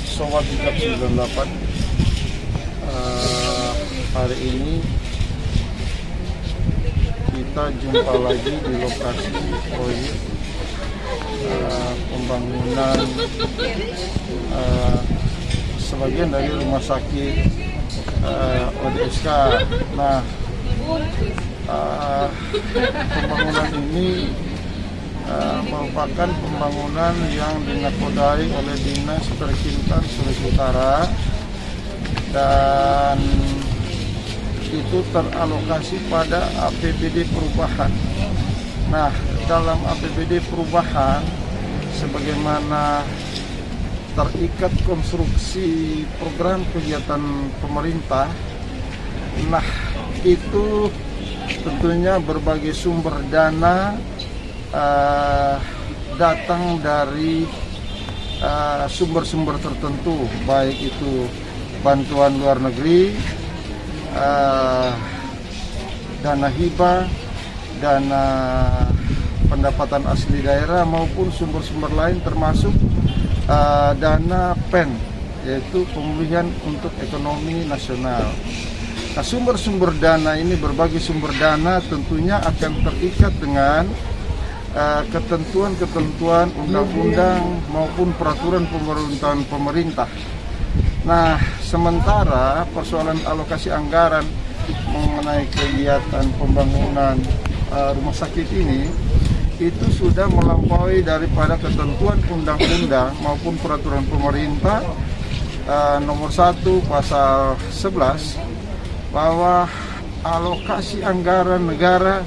Sobat Hijab 98, hari ini kita jumpa lagi di lokasi proyek pembangunan sebagian dari rumah sakit ODSK. Nah, pembangunan ini merupakan pembangunan yang dinakodai oleh Dinas Perkintan Sulawesi Utara dan itu teralokasi pada APBD perubahan. Nah, dalam APBD perubahan sebagaimana terikat konstruksi program kegiatan pemerintah, nah itu tentunya berbagai sumber dana datang dari sumber-sumber tertentu, baik itu bantuan luar negeri, dana hibah, dana pendapatan asli daerah maupun sumber-sumber lain termasuk dana PEN, yaitu pemulihan untuk ekonomi nasional. Nah, sumber-sumber dana ini, berbagai sumber dana tentunya akan terikat dengan ketentuan-ketentuan undang-undang maupun peraturan pemerintahan pemerintah. Nah, sementara persoalan alokasi anggaran mengenai kegiatan pembangunan rumah sakit ini itu sudah melampaui daripada ketentuan undang-undang maupun peraturan pemerintah nomor 1 pasal 11 bahwa alokasi anggaran negara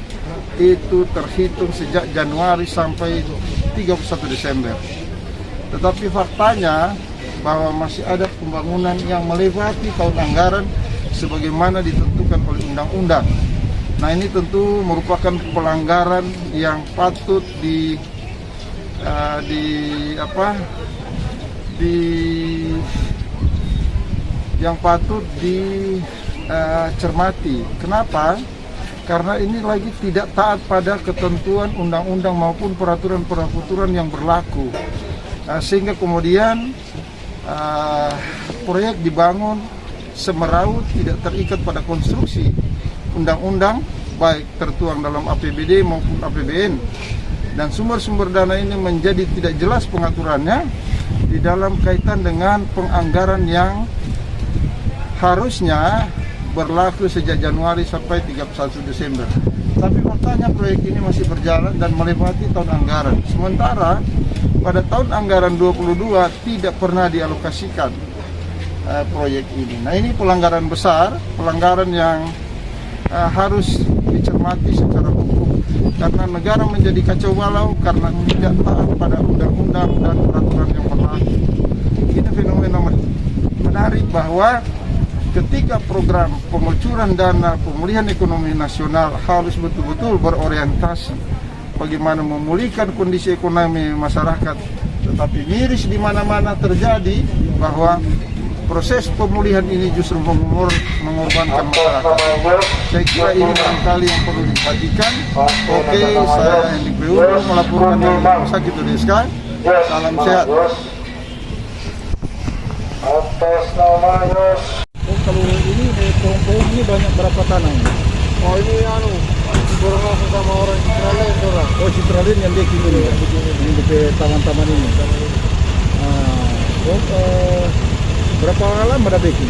itu terhitung sejak Januari sampai 31 Desember. Tetapi faktanya bahwa masih ada pembangunan yang melewati tahun anggaran sebagaimana ditentukan oleh undang-undang. Nah, ini tentu merupakan pelanggaran yang patut dicermati. Kenapa? Karena ini lagi tidak taat pada ketentuan undang-undang maupun peraturan-peraturan yang berlaku, sehingga kemudian proyek dibangun semeraut, tidak terikat pada konstruksi undang-undang baik tertuang dalam APBD maupun APBN, dan sumber-sumber dana ini menjadi tidak jelas pengaturannya di dalam kaitan dengan penganggaran yang harusnya berlaku sejak Januari sampai 31 Desember. Tapi faktanya proyek ini masih berjalan dan melewati tahun anggaran. Sementara pada tahun anggaran 22 tidak pernah dialokasikan proyek ini. Nah, ini pelanggaran besar, pelanggaran yang harus dicermati secara hukum, karena negara menjadi kacau balau karena tidak taat pada undang-undang dan peraturan yang berlaku. Ini fenomena menarik bahwa ketika program pengucuran dana pemulihan ekonomi nasional harus betul-betul berorientasi bagaimana memulihkan kondisi ekonomi masyarakat, tetapi miris di mana-mana terjadi bahwa proses pemulihan ini justru mengorbankan masyarakat. Saya kira ini barangkali yang perlu diperhatikan. Oke, saya Hendy Priudo melaporkan dari Rumah Sakit ODSK. Salam sehat. Atas namanya. Kalau ini pohon ini banyak berapa tanah ini? Oh, ini dorong sama orang Citralen, orang. Oh, Citralen yang bikin ini, ini di taman-taman ini. Berapa lama ada bikin?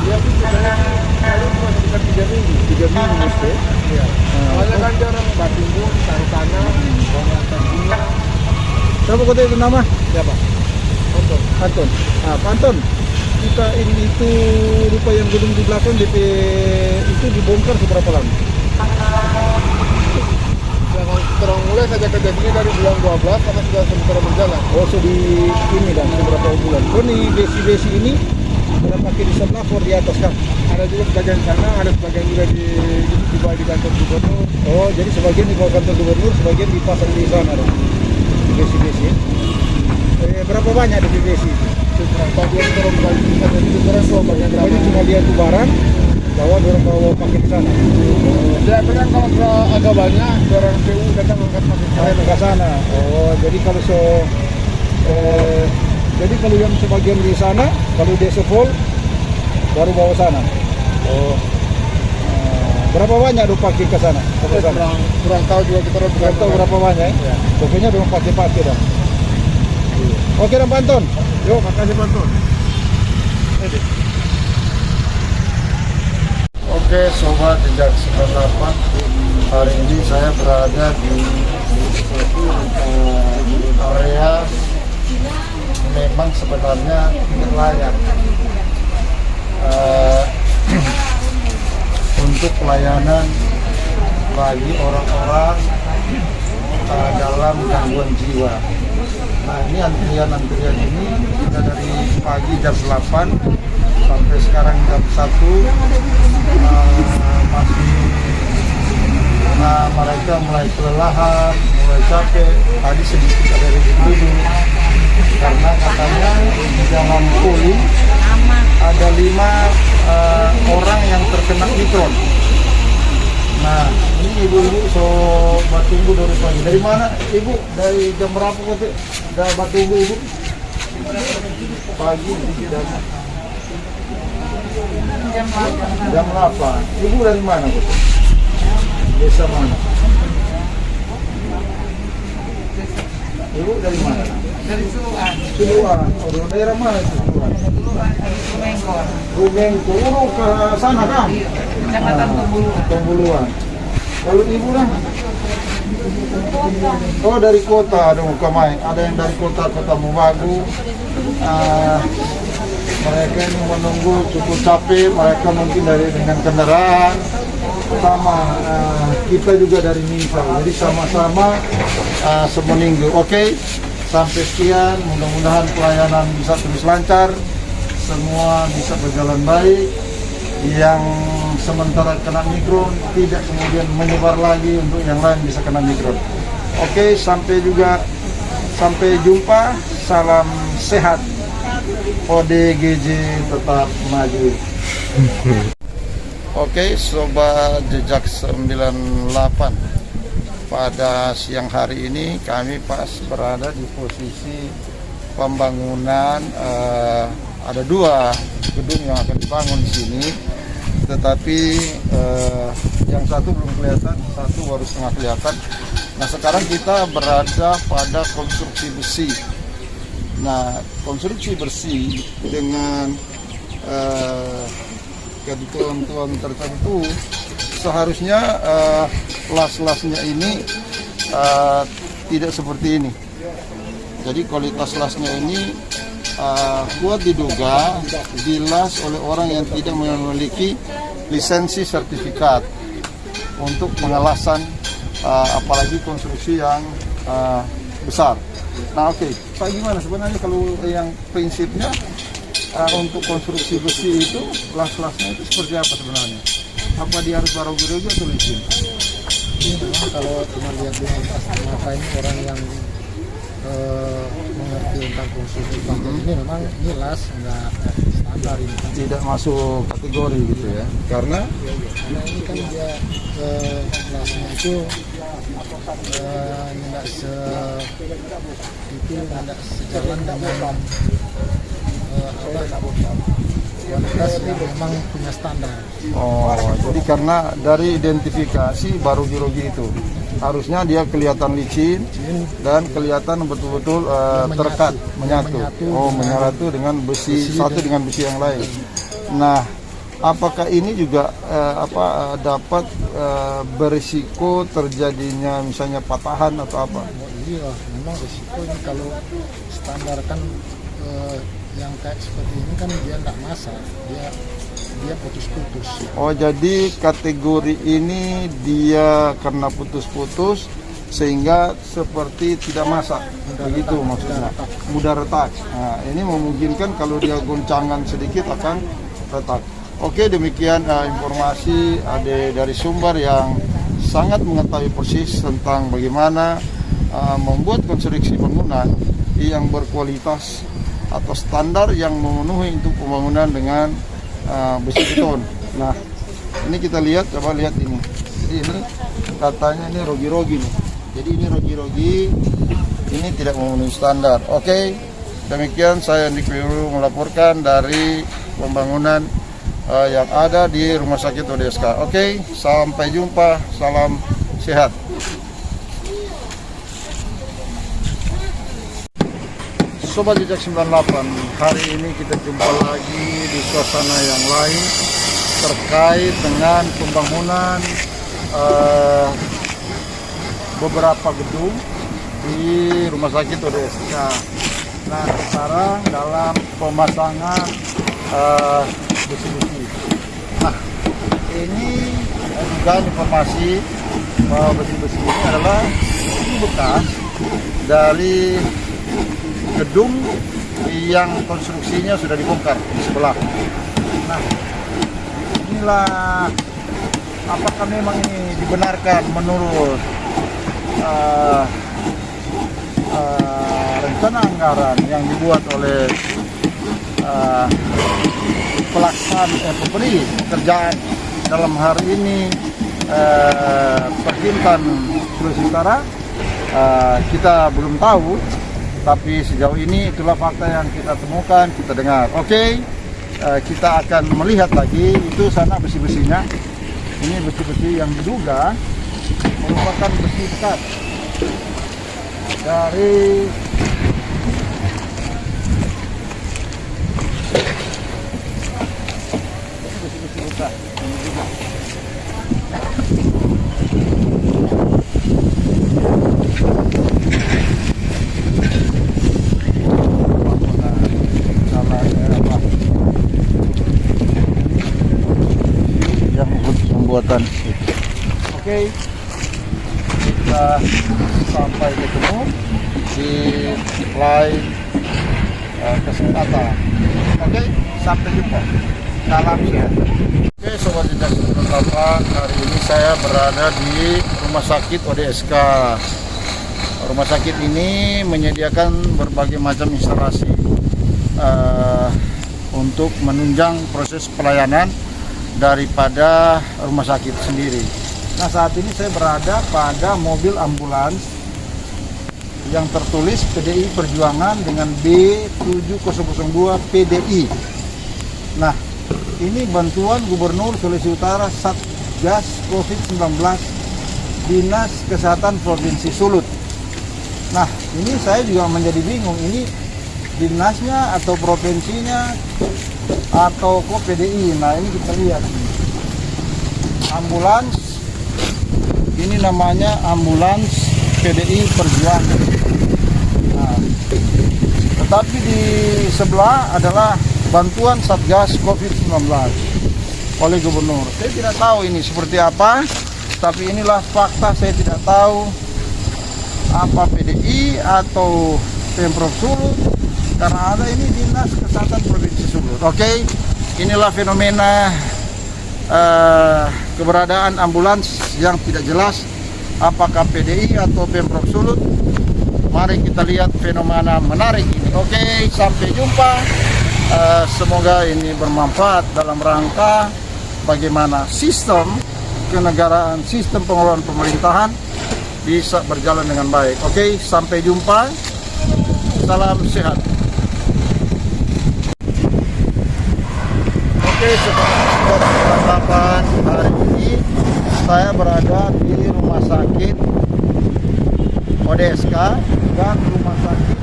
Ya, kalau masih sekitar 3 minggu. 3 minggu mesti. Iya. Soalnya kan jarang batimbun, taruh tanah, orang bunga. Siapa kota itu nama? Siapa? Anton. Anton. Pak Anton. Kita ini itu rupa yang gedung di belakang DP itu dibongkar seberapa lama? Ya, terang mulai saja kerja ini dari bulan 12 karena sudah sementara berjalan. Oh, so di ini dan beberapa bulan. Oh, nih besi-besi ini sudah pakai di sebelah for di atas kan? Ada juga sebagian sana, ada sebagian juga di kantor gubernur. Oh, jadi sebagian di bawah kantor gubernur, sebagian dipasang di sana dong. Di besi-besi. Berapa banyak di besi itu? Bagian turun bagi bisa jadi turun bagian berapa? Ini cuma lihat tuh barang, bawa pakai di sana. Saya kan kalau agak banyak, orang PU datang angkat pakai. naik ke sana. Oh, jadi kalau jadi kalau yang sebagian di sana, kalau dia full baru bawa sana. Oh. Berapa banyak lu pakai ke sana? Kurang tahu juga kita Kurang tahu berapa banyak ya? Pokoknya belum pakai dah. Oke, dan Panton. Yuk, makasih Panton. Oke, sobat jejak 98. Hari ini saya berada di area memang sebenarnya tidak layak untuk pelayanan bagi orang-orang dalam gangguan jiwa. Nah, ini antrian ini sudah dari pagi jam 8 sampai sekarang jam 1 masih mereka mulai kelelahan, mulai capek. Tadi sedikit ada ribut karena katanya di dalam poli ada 5 orang yang terkena mikron. Nah, ini ibu-ibu tunggu dari pagi. Dari mana ibu? Dari jam berapa kok? Udah tunggu ibu? Pagi jam 8. Ibu dari mana kok? Desa mana? Ibu dari mana? Dari Suluan. Suluan. Oh, daerah mana itu? Suluan, Rumengkor. Rumengkor ke sana kan? Kecamatan Tombuluan. Tombuluan. Kalau ibu lah? Oh, dari kota. Aduh, Kamai. Ada yang dari kota Mubagu. Mereka ini menunggu cukup capek. Mereka mungkin dengan kendaraan. Sama kita juga dari Misal. Jadi sama-sama seminggu. Oke. Sampai sekian, mudah-mudahan pelayanan bisa terus lancar, semua bisa berjalan baik. Yang sementara kena mikron tidak kemudian menyebar lagi untuk yang lain bisa kena mikron. Oke, sampai jumpa. Salam sehat. ODGJ tetap maju. Oke, sobat jejak 98. Pada siang hari ini kami pas berada di posisi pembangunan, ada 2 gedung yang akan dibangun di sini, tetapi yang satu belum kelihatan, satu baru setengah kelihatan. Nah, sekarang kita berada pada konstruksi besi. Nah, konstruksi besi dengan ketentuan tertentu seharusnya las-lasnya ini tidak seperti ini. Jadi kualitas lasnya ini kuat diduga dilas oleh orang yang tidak memiliki lisensi sertifikat untuk pengelasan, apalagi konstruksi yang besar. Nah, oke, Pak, gimana sebenarnya kalau yang prinsipnya untuk konstruksi besi itu las-lasnya itu seperti apa sebenarnya? Apa dia harus barogi-rogi atau licin? Ini memang kalau cuma lihat di mata ini orang yang mengerti tentang konstruksi panjang ini memang ini las nggak standar ini. Tidak masuk kategori gitu ya? Karena ini kan dia lasnya itu nggak sejalan dengan kualitas yang memang punya standar. Oh, jadi karena dari identifikasi barogi-rogi itu harusnya dia kelihatan licin dan kelihatan betul-betul terkat, menyatu. Oh, menyatu dengan besi satu dengan besi yang lain. Nah, apakah ini juga dapat berisiko terjadinya misalnya patahan atau apa? Iya, memang risiko ini kalau standar kan yang kayak seperti ini kan dia nggak masak, dia putus-putus. Oh, jadi kategori ini dia karena putus-putus sehingga seperti tidak masak, begitu maksudnya, mudah retak. Nah, ini memungkinkan kalau dia goncangan sedikit akan retak. Oke, demikian informasi dari sumber yang sangat mengetahui persis tentang bagaimana membuat konstruksi bangunan yang berkualitas atau standar yang memenuhi untuk pembangunan dengan besi beton. Nah, ini kita lihat, coba lihat ini. Jadi ini katanya ini rogi-rogi nih. Jadi ini rogi-rogi, ini tidak memenuhi standar. Oke, demikian saya Andik Wiru melaporkan dari pembangunan yang ada di Rumah Sakit ODSK. Oke, sampai jumpa, salam sehat. Sobat Jejak 98, hari ini kita jumpa lagi di suasana yang lain terkait dengan pembangunan beberapa gedung di Rumah Sakit ODSK. Nah, sekarang dalam pemasangan besi-besi. Nah, ini juga informasi bahwa besi-besi ini adalah bekas dari gedung yang konstruksinya sudah dibongkar di sebelah. Nah, inilah apakah memang ini dibenarkan menurut rencana anggaran yang dibuat oleh pelaksana pemberi pekerjaan dalam hari ini Perkintan Sulawesi Utara. Kita belum tahu, tapi sejauh ini itulah fakta yang kita temukan, kita dengar. Oke, kita akan melihat lagi itu sana besi-besinya. Ini besi-besi yang diduga merupakan besi bekas dari besi-besi bekas. Ini juga. Pembuatan. Oke, kita sampai ketemu di lain kesempatan. Oke, sampai jumpa. Salam sehat. Oke, Sobat Jejak 98, hari ini saya berada di Rumah Sakit ODSK. Rumah sakit ini menyediakan berbagai macam instalasi untuk menunjang proses pelayanan daripada rumah sakit sendiri. Nah, saat ini saya berada pada mobil ambulans yang tertulis PDI Perjuangan dengan B7002 PDI. Nah, ini bantuan Gubernur Sulawesi Utara Satgas COVID-19 Dinas Kesehatan Provinsi Sulut. Nah, ini saya juga menjadi bingung, ini dinasnya atau provinsinya atau kok PDI. Nah, ini kita lihat ambulans, ini namanya ambulans PDI Perjuangan. Nah, tetapi di sebelah adalah bantuan Satgas COVID-19 oleh Gubernur. Saya tidak tahu ini seperti apa, tapi inilah fakta. Saya tidak tahu apa PDI atau Pemprov Sulut, karena ada ini Dinas Kesehatan Provinsi Sulut. Oke, inilah fenomena keberadaan ambulans yang tidak jelas apakah PDI atau Pemprov Sulut. Mari kita lihat fenomena menarik ini. Oke, sampai jumpa. Semoga ini bermanfaat dalam rangka bagaimana sistem kenegaraan, sistem pengelolaan pemerintahan bisa berjalan dengan baik. Oke, sampai jumpa. Salam sehat. Oke, seperti percakapan hari ini saya berada di Rumah Sakit ODSK dan Rumah Sakit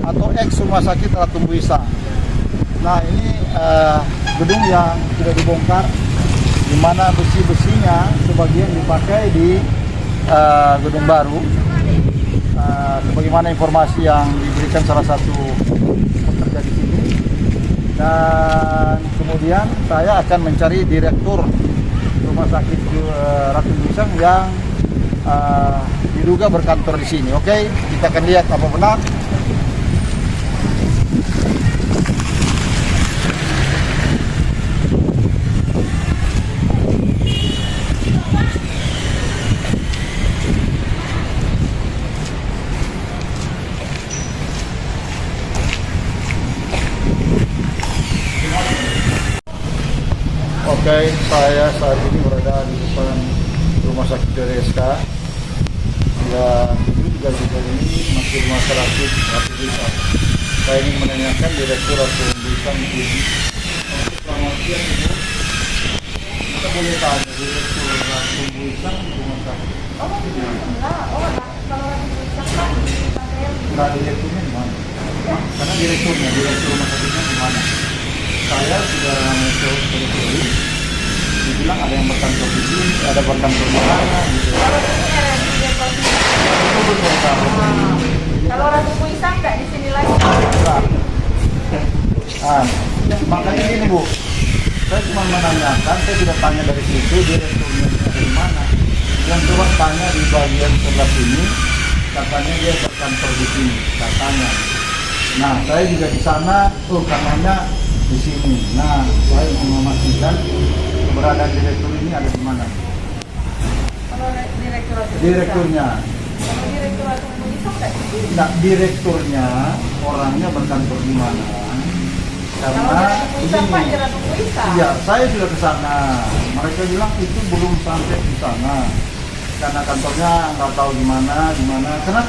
atau ex Rumah Sakit Ratu Buisa. Nah, ini gedung yang sudah dibongkar, di mana besi-besinya sebagian dipakai di gedung baru. Sebagaimana informasi yang diberikan salah satu pekerja di sini. Dan kemudian saya akan mencari direktur Rumah Sakit Ratu Buisa yang diduga berkantor di sini. Oke, kita akan lihat apa benar. Oke, saya saat ini berada di depan Rumah rumah sakit RSK yang juga ini masih rumah sakit Ratu Buisan. Saya ingin menanyakan Direktur Ratu Buisan untuk selamat siang Ibu. Kita boleh tanya Direktur Ratu Buisan rumah sakit. Kalau Ratu Buisan Pak di Pantai Enggak, direkturnya di mana? Karena direktur rumah sakitnya di mana? Saya sudah mencoba telusuri, dibilang ada yang berkantor di sini, ada berkantor di mana gitu. Kalau di sini ada di Depok. Itu betul Kalau Ratu Buisan nggak di sini lagi. Makanya gini Bu, saya cuma menanyakan, saya tidak tanya dari situ direkturnya dari mana. Yang coba tanya di bagian sebelah sini, katanya dia berkantor di sini, katanya. Nah, saya juga di sana, katanya di sini. Nah, saya mau memastikan keberadaan direktur ini ada di mana. Kalau direktur Ratu Buisan. Direkturnya. Kalau direktur Ratu Buisan nggak di sini. Nah, direkturnya orangnya berkantor di mana? Kalau Karena Ratu Buisan Pak di Ratu Buisan. iya, saya sudah ke sana. Mereka bilang itu belum sampai di sana. Karena kantornya nggak tahu di mana. Karena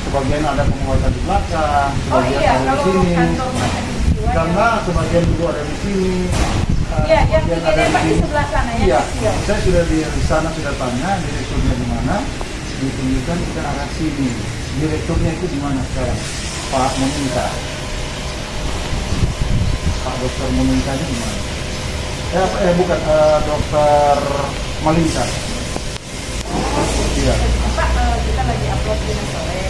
sebagian ada penguatan di belakang, Oh sebagian iya, ada di kalau sini. kantor Pak di situ. Karena sebagian juga ada di sini. Iya, yang sebagian di ada Pak di sini. sebelah sana ya. Iya, Iya. saya sudah di sana sudah tanya direkturnya di mana, ditunjukkan ke arah sini. Direkturnya itu di mana sekarang? Pak Monika. Pak Dokter Monika itu di mana? Bukan Dokter Malingka. Iya. Pak, kita lagi upload di sore.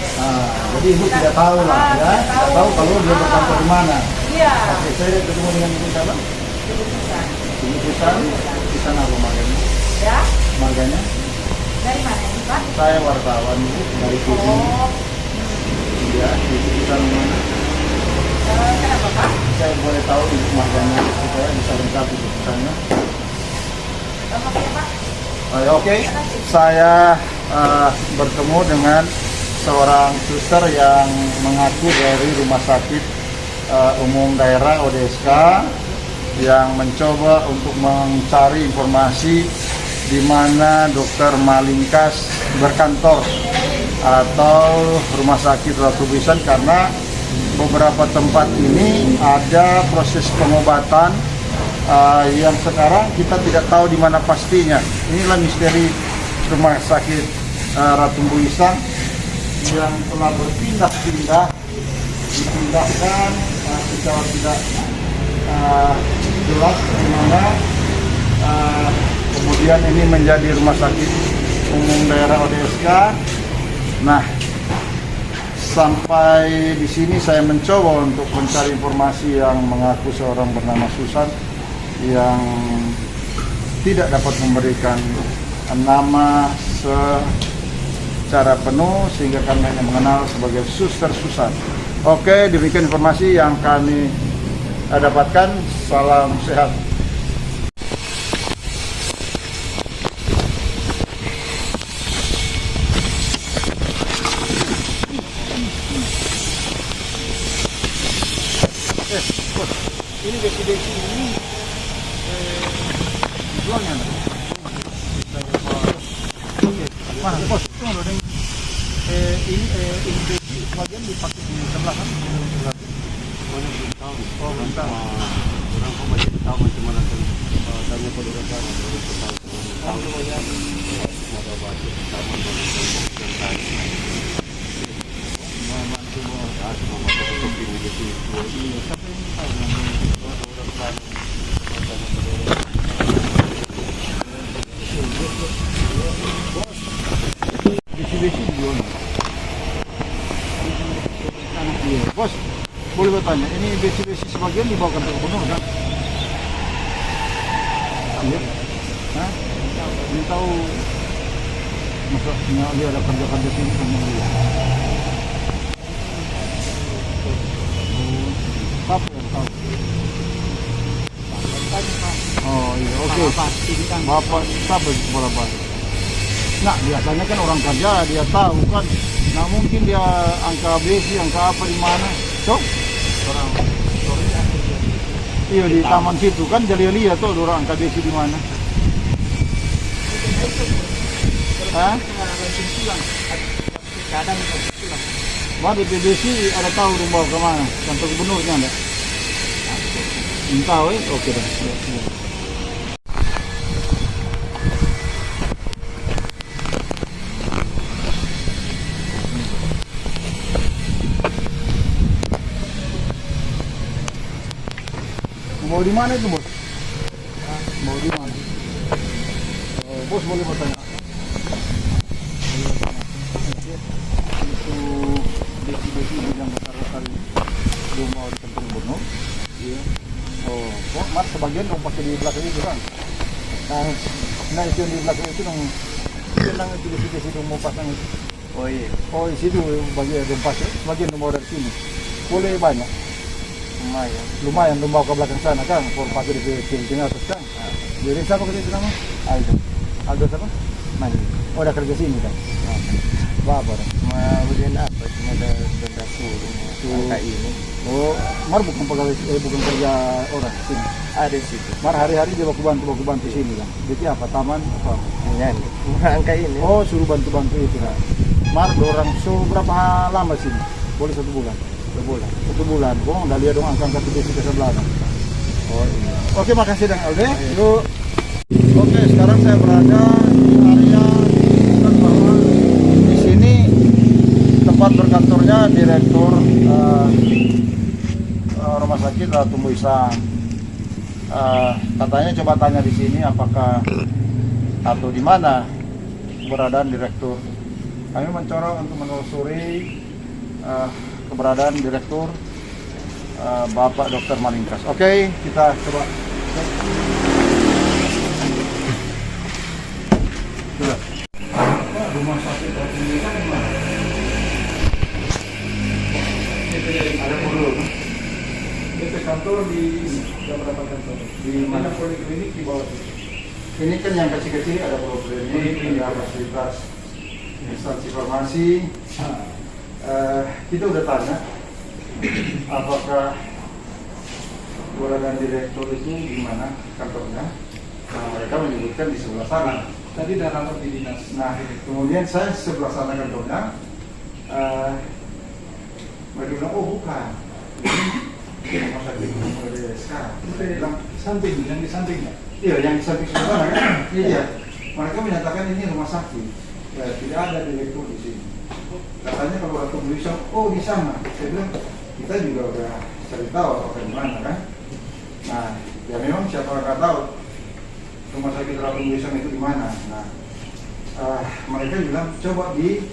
Jadi ibu tidak tahu lah ya, tidak tahu kalau dia berkantor di mana. Iya. Oke, saya ketemu dengan ibu siapa? Ibu Buisan. Ibu Buisan apa marganya? Ya. Marganya? Dari mana ini Pak? Saya wartawan ibu dari TV. Oh, Ya, ibu Buisan mana? kenapa Pak? Saya boleh tahu ibu marganya supaya bisa lengkap ibu Buisannya. Makanya Pak. Oke, saya bertemu dengan seorang suster yang mengaku dari Rumah Sakit Umum Daerah ODSK yang mencoba untuk mencari informasi di mana Dokter Malingkas berkantor atau Rumah Sakit Ratu Buisan, karena beberapa tempat ini ada proses pengobatan yang sekarang kita tidak tahu di mana pastinya. Inilah misteri Rumah Sakit Ratu Buisan yang telah berpindah-pindah, dipindahkan secara tidak jelas di mana, kemudian ini menjadi Rumah Sakit Umum Daerah ODSK. Nah, sampai di sini saya mencoba untuk mencari informasi yang mengaku seorang bernama Susan yang tidak dapat memberikan nama secara penuh, sehingga kami hanya mengenal sebagai Suster Susan. Oke, demikian informasi yang kami dapatkan. Salam sehat. Ini besi-besi ini jualnya enggak? Oke, mana bos? Tunggu dong. Ini besi sebagian dipakai di sebelah kan? Oh, belum tahu. Orang kok banyak tahu cuma nanti tanya pada orang tahu. Tahu ya. Ada baju sama dengan yang tadi. Membantu semua motor ini besi. Ini siapa yang tahu orang tahu. Besi-besi dijual. Bos, boleh bertanya, ini besi-besi sebagian dibawa ke kantor gubernur kan? Iya. Hah? Ini tahu maksudnya dia ada kerja-kerja sini sama dia. Siapa yang tahu? Oh iya, oke. Bapak siapa kepala bapak? Nah, biasanya kan orang kerja dia tahu kan. Nah, mungkin dia angka besi, angka apa di mana? So, orang iya di taman situ kan jadi lihat tuh orang angka besi di mana. Hah? Kadang pulang. Wah, di PBC ada tahu rumah kemana? Kantor gubernurnya ada? Entah, oke dah. Mau di mana itu, Bos? Mau di mana? Bos boleh bertanya. Itu desi-desi yang besar-besar rumah di kantor gubernur. Iya. Oh, kok mat sebagian dong pakai di belakang itu kan? Nah itu yang di belakang itu dong. Yang itu desi-desi rumah pasang itu. Oh iya. Oh, di situ bagian rumah pasang. Sebagian rumah dari sini. Boleh banyak. Lumayan membawa ke belakang sana kan, for pakai di tinggal atas kan. Jadi siapa kerja di sana? Aldo siapa? Mandi. Oh, udah kerja sini kan? Apa? Kemudian apa? Cuma ada benda suruh angka ini. Oh, Mar bukan pegawai, bukan kerja orang sini. Ada di situ. Mar hari-hari dia baku bantu sini kan. Jadi apa? Taman apa? Ini angka ini. Oh, suruh bantu itu kan. Mar orang suruh berapa lama sini? Boleh 1 bulan. 1 bulan. Oh, udah lihat dong angka di desa sebelah. Oh iya. Oke, makasih Dang Alde. Yuk. Oke, sekarang saya berada di area disebutkan bahwa di sini tempat berkantornya direktur rumah sakit Ratu Muisang. Katanya coba tanya di sini apakah atau di mana keberadaan direktur. Kami mencoba untuk menelusuri keberadaan direktur Bapak Dr. Maningkas. Oke, kita coba. Sudah. Rumah sakit Ratu Muisang di mana? Ada perlu. Itu kantor di beberapa kantor. Di mana? Poliklinik di bawah itu. Ini kan yang kecil-kecil ada poliklinik, ada fasilitas instansi farmasi. Kita udah tanya apakah keberadaan direktur itu di mana kantornya. Nah, mereka menyebutkan di sebelah sana. Tadi ada kantor di dinas. Nah, kemudian saya sebelah sana kantornya. Mereka bilang, oh bukan. Rumah sakit sekarang. Saya bilang, Yang di sampingnya. iya, yang di samping sebelah sana kan? Iya. Mereka menyatakan ini rumah sakit. Ya, tidak ada direktur di sini. Katanya kalau Ratu Muisang, oh di sana. Saya bilang, kita juga udah cari tahu apa di mana kan. Nah, ya memang siapa nggak tahu rumah sakit Ratu Muisang itu di mana. Nah, mereka bilang coba di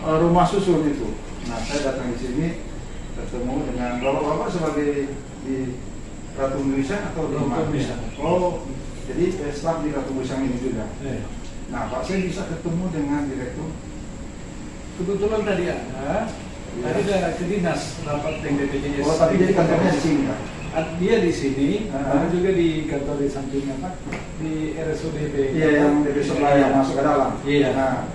rumah susun itu. Nah, saya datang di sini ketemu dengan bapak-bapak sebagai di Ratu Muisang atau di mana? Oh, jadi staf di Ratu Muisang ini juga. Nah, Pak, saya bisa ketemu dengan direktur. Kebetulan tadi ada. Tadi ada ke dinas rapat dengan BPJS. Oh, tapi jadi kantornya di sini, Pak. Dia di sini, ada juga di kantor di sampingnya Pak, di RSUD. Iya, yang dari sebelah yang masuk ke dalam. Iya. Nah,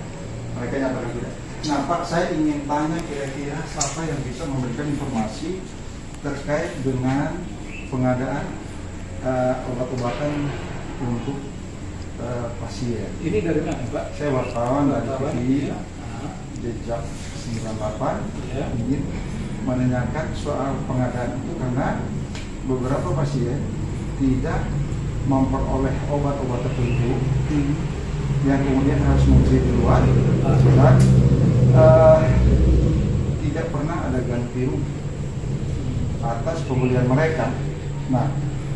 mereka nyatakan tidak. Nah, Pak, saya ingin tanya kira-kira siapa yang bisa memberikan informasi terkait dengan pengadaan obat-obatan untuk pasien. Ini dari mana Pak? Saya wartawan dari TV Ya. Jejak 98 Ya. ingin menanyakan soal pengadaan itu karena beberapa pasien tidak memperoleh obat-obat tertentu yang kemudian harus membeli di luar dan tidak pernah ada ganti rugi atas pembelian mereka. Nah,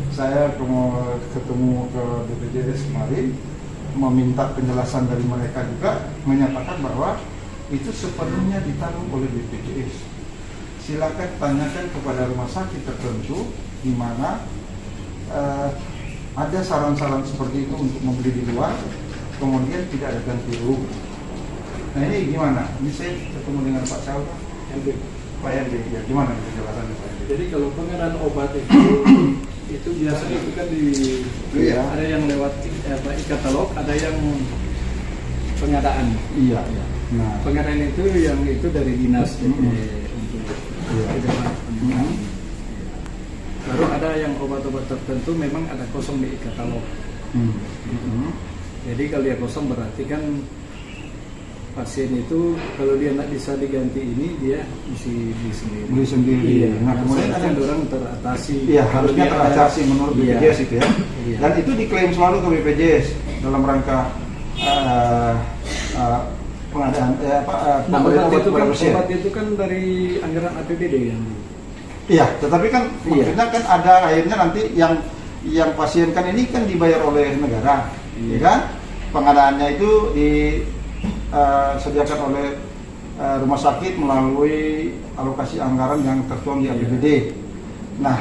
saya ketemu ke BPJS kemarin meminta penjelasan dari mereka juga, menyatakan bahwa itu sepenuhnya ditanggung oleh BPJS. Silakan tanyakan kepada rumah sakit tertentu di mana ada saran-saran seperti itu untuk membeli di luar, kemudian tidak ada ganti rugi. Nah, ini gimana? Ini saya ketemu dengan Pak Cawa, Pak Yandi, ya gimana penjelasannya Pak Yandi? Jadi kalau pengadaan obat itu biasanya itu kan Iya. ada yang lewat e-katalog, ada yang pengadaan. Iya, iya. Nah, Pengadaan itu yang itu dari dinas untuk Iya. Baru ada yang obat-obat tertentu memang ada kosong di e-katalog. Jadi kalau dia kosong berarti kan pasien itu kalau dia nak bisa diganti ini dia mesti beli sendiri. Beli sendiri. Iya. Nah, kemudian kan orang teratasi. Iya, harusnya teratasi menurut Iya. BPJS itu ya. Iya. Dan itu diklaim selalu ke BPJS dalam rangka pengadaan Nah, pemberian obat itu kepada kan pasien. obat itu kan dari anggaran APBD yang Iya, tetapi kan Iya. maksudnya kan ada akhirnya nanti yang pasien kan ini kan dibayar oleh negara, Iya. ya kan? Pengadaannya itu disediakan oleh rumah sakit melalui alokasi anggaran yang tertuang di Iya. APBD. Nah,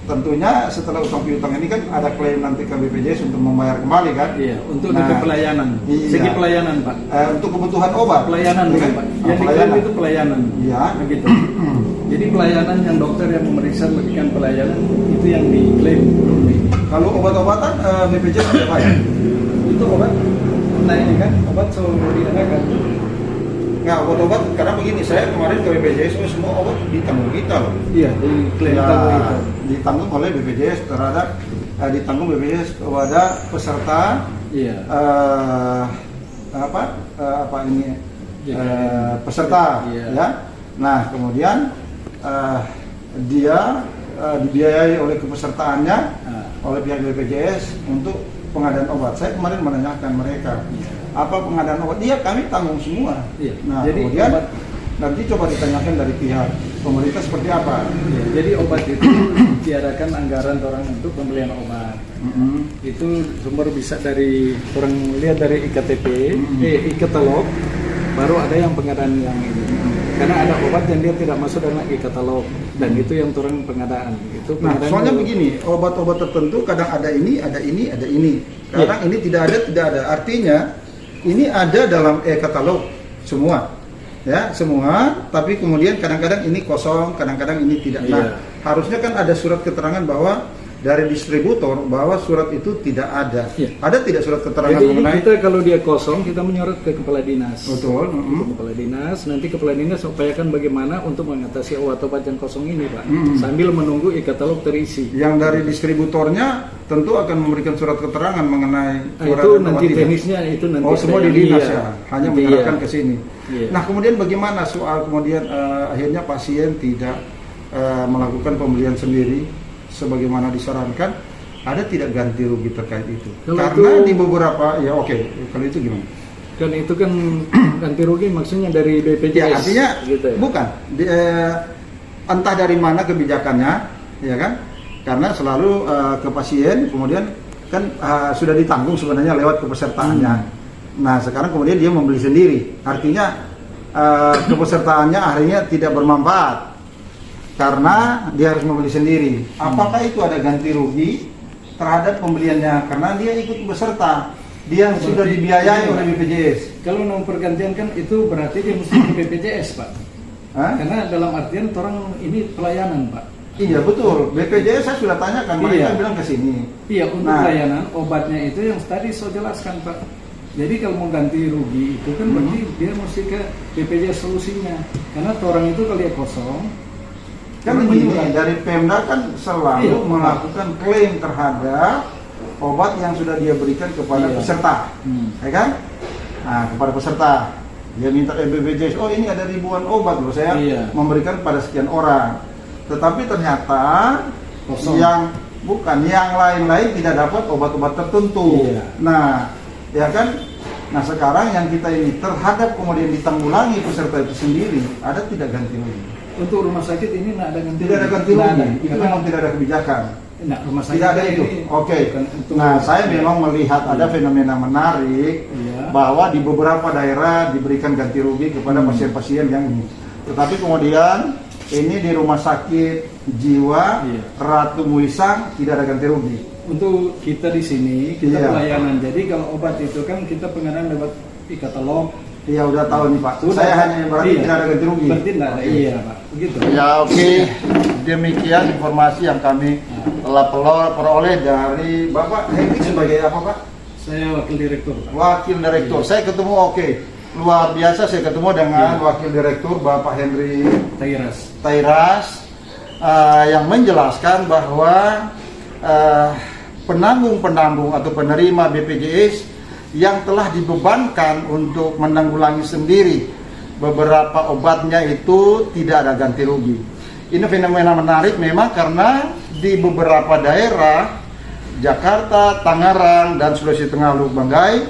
tentunya setelah utang piutang ini kan ada klaim nanti ke BPJS untuk membayar kembali kan? Iya, untuk Nah, dari pelayanan. iya. Segi pelayanan, Pak. Untuk kebutuhan obat. Pelayanan, ya kan? Pak. Ah, Yang diklaim itu pelayanan. Iya. Begitu. Jadi pelayanan yang dokter yang memeriksa memberikan pelayanan itu yang diklaim. Kalau obat-obatan BPJS ada apa ya? Itu obat. Nah ini kan obat selalu diadakan. Nah, obat-obat karena begini, saya kemarin ke BPJS, semua obat ditanggung kita loh. Iya, diklaim kalau itu. Ditanggung oleh BPJS terhadap ditanggung BPJS kepada peserta Iya. apa ini peserta Iya. ya. Nah, kemudian dia dibiayai oleh kepesertaannya oleh pihak BPJS untuk pengadaan obat. Saya kemarin menanyakan mereka apa pengadaan obat, dia kami tanggung semua. Iya. Nah, Jadi kemudian obat- nanti coba ditanyakan dari pihak pemerintah seperti apa. Iya, jadi obat itu tiadakan anggaran orang untuk pembelian obat. Itu sumber bisa dari orang lihat dari iktp, e-katalog, baru ada yang pengadaan yang ini. Karena ada obat yang dia tidak masuk dalam e-katalog dan itu yang turun pengadaan. Itu Nah, pengadaan soalnya dulu. begini, obat-obat tertentu kadang ada ini, ada ini, ada ini. Kadang ini tidak ada. Artinya ini ada dalam e-katalog semua. Ya, semua, tapi kemudian kadang-kadang ini kosong, kadang-kadang ini tidak. Nah, harusnya kan ada surat keterangan bahwa dari distributor bahwa surat itu tidak ada. Iya. Ada tidak surat keterangan Jadi mengenai? kita kalau dia kosong kita menyurat ke kepala dinas. Betul. Ke kepala dinas, nanti kepala dinas upayakan bagaimana untuk mengatasi obat-obat yang kosong ini, Pak. Sambil menunggu e-katalog terisi. Yang dari distributornya tentu akan memberikan surat keterangan mengenai Nah, surat itu atau nanti tidak. teknisnya itu nanti. Oh, semua di saya- dinas iya. ya, hanya Nanti menyerahkan iya. ke sini. Iya. Nah, kemudian bagaimana soal kemudian akhirnya pasien tidak melakukan pembelian sendiri sebagaimana disarankan? Ada tidak ganti rugi terkait itu? Kalau Karena itu- di beberapa ya oke, kalau itu gimana? Kan itu kan ganti rugi maksudnya dari BPJS. Ya artinya gitu ya. bukan entah dari mana kebijakannya, ya kan? Karena selalu ke pasien kemudian kan sudah ditanggung sebenarnya lewat kepesertaannya. Nah, sekarang kemudian dia membeli sendiri. Artinya kepesertaannya akhirnya tidak bermanfaat karena dia harus membeli sendiri. Apakah itu ada ganti rugi terhadap pembeliannya karena dia ikut beserta, dia sudah dibiayai oleh BPJS? Kalau mau pergantian kan itu berarti dia mesti ke BPJS, Pak. Hah? Karena dalam artian orang ini pelayanan, Pak. Iya betul, BPJS saya sudah tanyakan, mereka Iya. bilang ke sini. Iya, untuk Nah. pelayanan obatnya itu yang tadi saya jelaskan, Pak. Jadi kalau mau ganti rugi itu kan berarti dia mesti ke BPJS solusinya. Karena orang itu kalau dia kosong, Kan orang begini, menyurat. dari Pemda kan selalu Iya. melakukan klaim terhadap obat yang sudah dia berikan kepada Iya. peserta, ya kan? Nah, kepada peserta, dia minta BPJS, oh ini ada ribuan obat loh, saya Iya. memberikan pada sekian orang. Tetapi ternyata Kosong. yang lain-lain tidak dapat obat-obat tertentu. Iya. Nah, ya kan? Nah sekarang yang kita ini terhadap kemudian ditanggulangi peserta itu sendiri, ada tidak ganti rugi? untuk rumah sakit ini tidak ada ganti Tidak ada ganti Nggak rugi, ada. itu Karena- memang tidak ada kebijakan. Nah, rumah sakit Tidak ada itu. ini Oke. bukan untuk Nah, rumah saya sakit. memang melihat ada fenomena menarik Iya. bahwa di beberapa daerah diberikan ganti rugi kepada pasien-pasien yang ini. Tetapi kemudian ini di rumah sakit jiwa Iya. Ratu Muisang tidak ada ganti rugi. Untuk kita di sini kita Iya. pelayanan. Jadi kalau obat itu kan kita pengadaan lewat e-katalog. Iya udah tahu nih Pak. Sudah. Saya hanya berarti Iya. tidak ada ganti rugi. Berarti tidak ada. Oke. Iya, Pak. Begitu. Ya oke, demikian informasi yang kami telah peroleh dari Bapak Henry sebagai apa Pak? Saya wakil direktur, Pak. Wakil Direktur. Saya ketemu luar biasa saya ketemu dengan Iya. Wakil Direktur Bapak Henry Tairas. yang menjelaskan bahwa penanggung-penanggung atau penerima BPJS yang telah dibebankan untuk menanggulangi sendiri beberapa obatnya itu tidak ada ganti rugi. Ini fenomena menarik memang karena di beberapa daerah Jakarta, Tangerang, dan Sulawesi Tengah Luwu Banggai,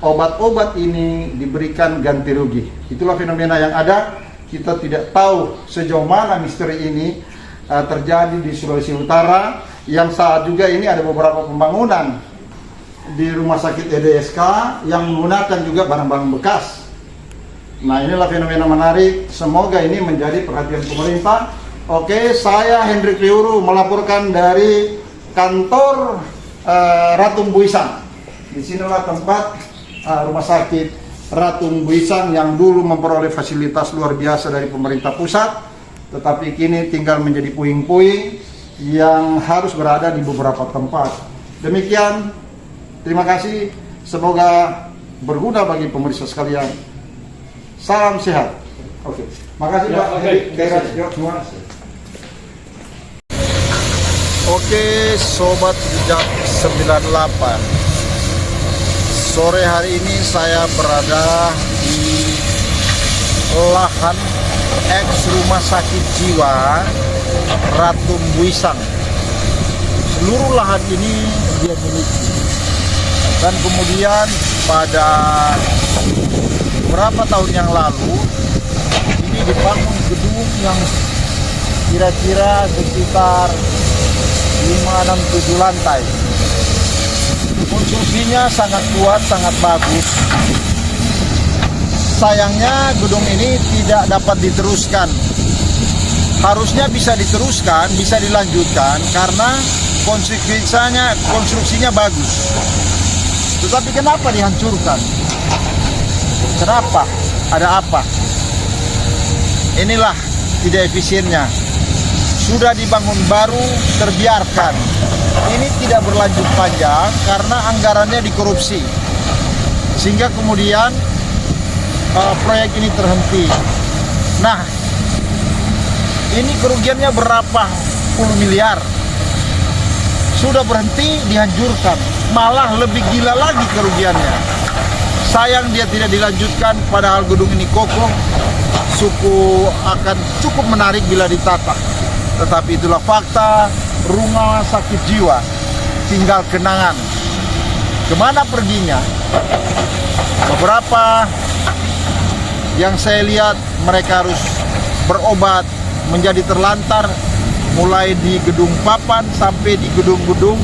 obat-obat ini diberikan ganti rugi. Itulah fenomena yang ada. Kita tidak tahu sejauh mana misteri ini terjadi di Sulawesi Utara, yang saat juga ini ada beberapa pembangunan di rumah sakit EDSK yang menggunakan juga barang-barang bekas. Nah, inilah fenomena menarik. Semoga ini menjadi perhatian pemerintah. Oke, saya Hendrik Piuru melaporkan dari kantor Ratu Mbuisang. Di sinilah tempat rumah sakit Ratu Mbuisang yang dulu memperoleh fasilitas luar biasa dari pemerintah pusat, tetapi kini tinggal menjadi puing-puing yang harus berada di beberapa tempat. Demikian, terima kasih. Semoga berguna bagi pemirsa sekalian. Salam sehat. Oke, makasih Pak. Semua. Oke, Sobat Jejak 98. Sore hari ini saya berada di lahan ex rumah sakit jiwa Ratu Mbuisang. Seluruh lahan ini dia miliki. Dan kemudian pada beberapa tahun yang lalu ini dibangun gedung yang kira-kira sekitar 5, 6, 7 lantai. Konstruksinya sangat kuat, sangat bagus. Sayangnya gedung ini tidak dapat diteruskan. Harusnya bisa diteruskan, bisa dilanjutkan karena konstruksinya bagus. Tetapi kenapa dihancurkan? Kenapa? Ada apa? Inilah tidak efisiennya. Sudah dibangun baru, terbiarkan. Ini tidak berlanjut panjang karena anggarannya dikorupsi. Sehingga kemudian proyek ini terhenti. Nah, ini kerugiannya berapa puluh miliar. Sudah berhenti, dihancurkan. Malah lebih gila lagi kerugiannya. Sayang dia tidak dilanjutkan, padahal gedung ini kokoh. Suku akan cukup menarik bila ditata. Tetapi itulah fakta, rumah sakit jiwa tinggal kenangan. Kemana perginya? Beberapa yang saya lihat mereka harus berobat menjadi terlantar, mulai di gedung papan sampai di gedung-gedung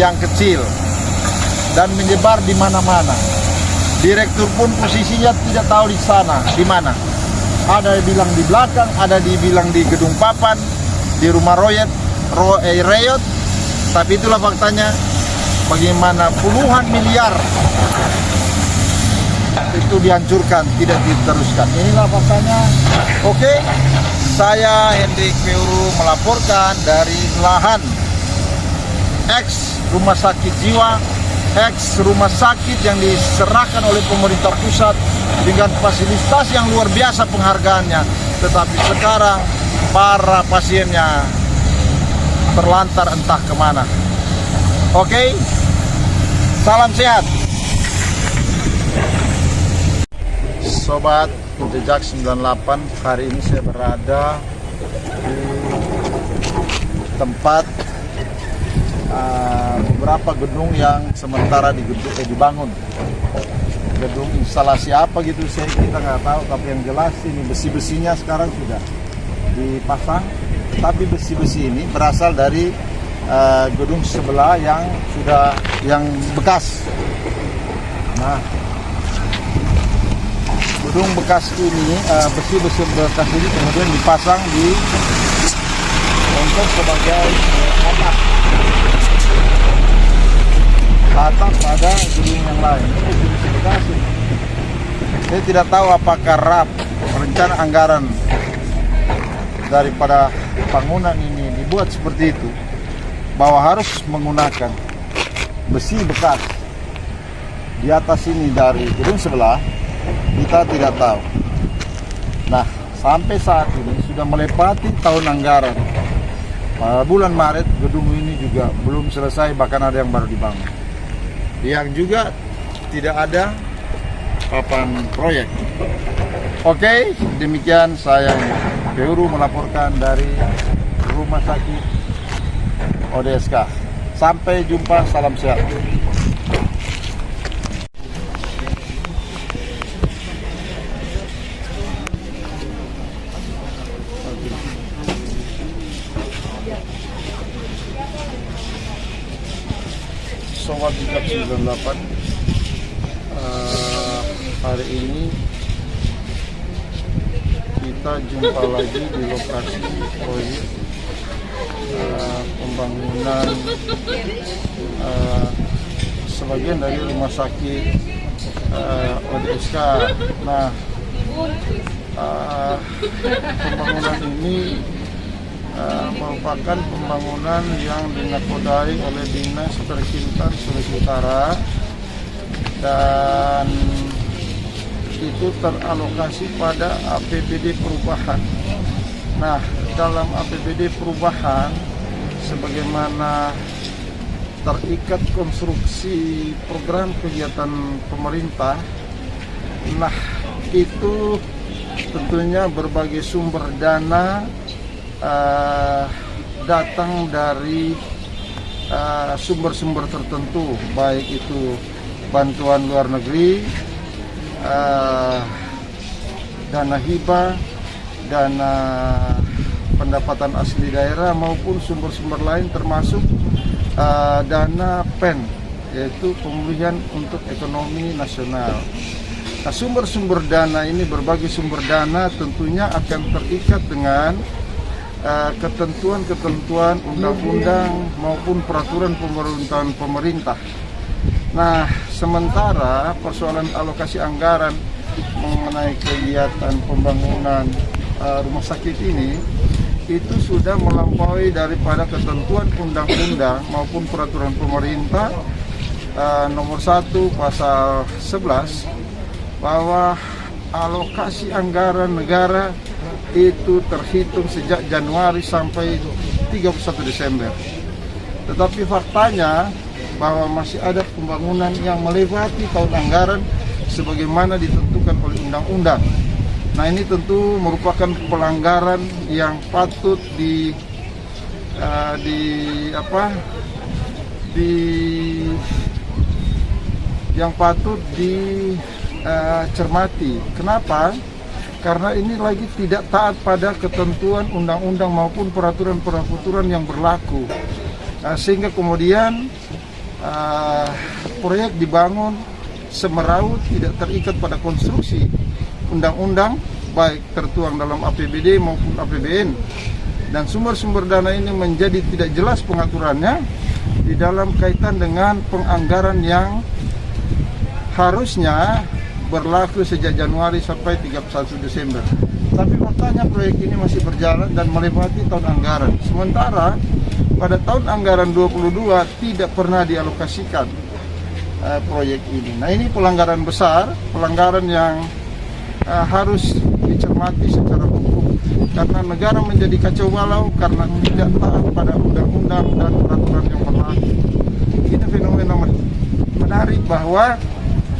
yang kecil dan menyebar di mana-mana. Direktur pun posisinya tidak tahu di sana, di mana. Ada yang bilang di belakang, ada yang bilang di gedung papan, di rumah Reyot, tapi itulah faktanya. Bagaimana puluhan miliar itu dihancurkan, tidak diteruskan. Inilah faktanya. Oke, saya Hendrik Piuru melaporkan dari lahan ex rumah sakit jiwa, ex rumah sakit yang diserahkan oleh pemerintah pusat dengan fasilitas yang luar biasa penghargaannya, tetapi sekarang para pasiennya terlantar entah kemana. Oke, salam sehat. Sobat Jejak 98, hari ini saya berada di tempat beberapa gedung yang sementara dibangun. Gedung instalasi apa gitu kita nggak tahu, tapi yang jelas ini besi-besinya sekarang sudah dipasang. Tapi besi-besi ini berasal dari gedung sebelah yang bekas. Nah, gedung bekas ini, besi-besi bekas ini kemudian dipasang untuk sebagai atap pada gedung yang lain. Ini besi bekas. Saya tidak tahu apakah RAP, rencana anggaran daripada bangunan ini dibuat seperti itu, bahwa harus menggunakan besi bekas di atas ini dari gedung sebelah. Kita tidak tahu. Nah, sampai saat ini sudah melewati tahun anggaran. bulan Maret gedung ini juga belum selesai, bahkan ada yang baru dibangun. Yang juga tidak ada papan proyek. Oke, demikian saya Peuru melaporkan dari Rumah Sakit ODSK. Sampai jumpa, salam sehat. Sobat Diklat 98, hari ini kita jumpa lagi di lokasi proyek pembangunan sebagian dari rumah sakit ODSK. Nah, pembangunan ini merupakan pembangunan yang dinakodai oleh Dinas Perkintan Sulawesi Utara dan itu teralokasi pada APBD perubahan. Nah, dalam APBD perubahan sebagaimana terikat konstruksi program kegiatan pemerintah, nah itu tentunya berbagai sumber dana datang dari sumber-sumber tertentu, baik itu bantuan luar negeri, dana hibah, dana pendapatan asli daerah maupun sumber-sumber lain termasuk dana PEN, yaitu pemulihan untuk ekonomi nasional. Nah, sumber-sumber dana ini, berbagai sumber dana tentunya akan terikat dengan ketentuan-ketentuan undang-undang maupun peraturan pemerintahan pemerintah. Nah, sementara persoalan alokasi anggaran mengenai kegiatan pembangunan rumah sakit ini itu sudah melampaui daripada ketentuan undang-undang maupun peraturan pemerintah nomor 1 pasal 11 bahwa alokasi anggaran negara itu terhitung sejak Januari sampai 31 Desember. Tetapi faktanya bahwa masih ada pembangunan yang melewati tahun anggaran sebagaimana ditentukan oleh undang-undang. Nah, ini tentu merupakan pelanggaran yang patut dicermati. Kenapa? Karena ini lagi tidak taat pada ketentuan undang-undang maupun peraturan-peraturan yang berlaku, sehingga kemudian proyek dibangun semeraut, tidak terikat pada konstruksi undang-undang baik tertuang dalam APBD maupun APBN, dan sumber-sumber dana ini menjadi tidak jelas pengaturannya di dalam kaitan dengan penganggaran yang harusnya berlaku sejak Januari sampai 31 Desember. Tapi faktanya proyek ini masih berjalan dan melewati tahun anggaran. Sementara pada tahun anggaran 22 tidak pernah dialokasikan proyek ini. Nah, ini pelanggaran besar, pelanggaran yang harus dicermati secara hukum, karena negara menjadi kacau balau karena tidak taat pada undang-undang dan peraturan yang berlaku. Ini fenomena menarik bahwa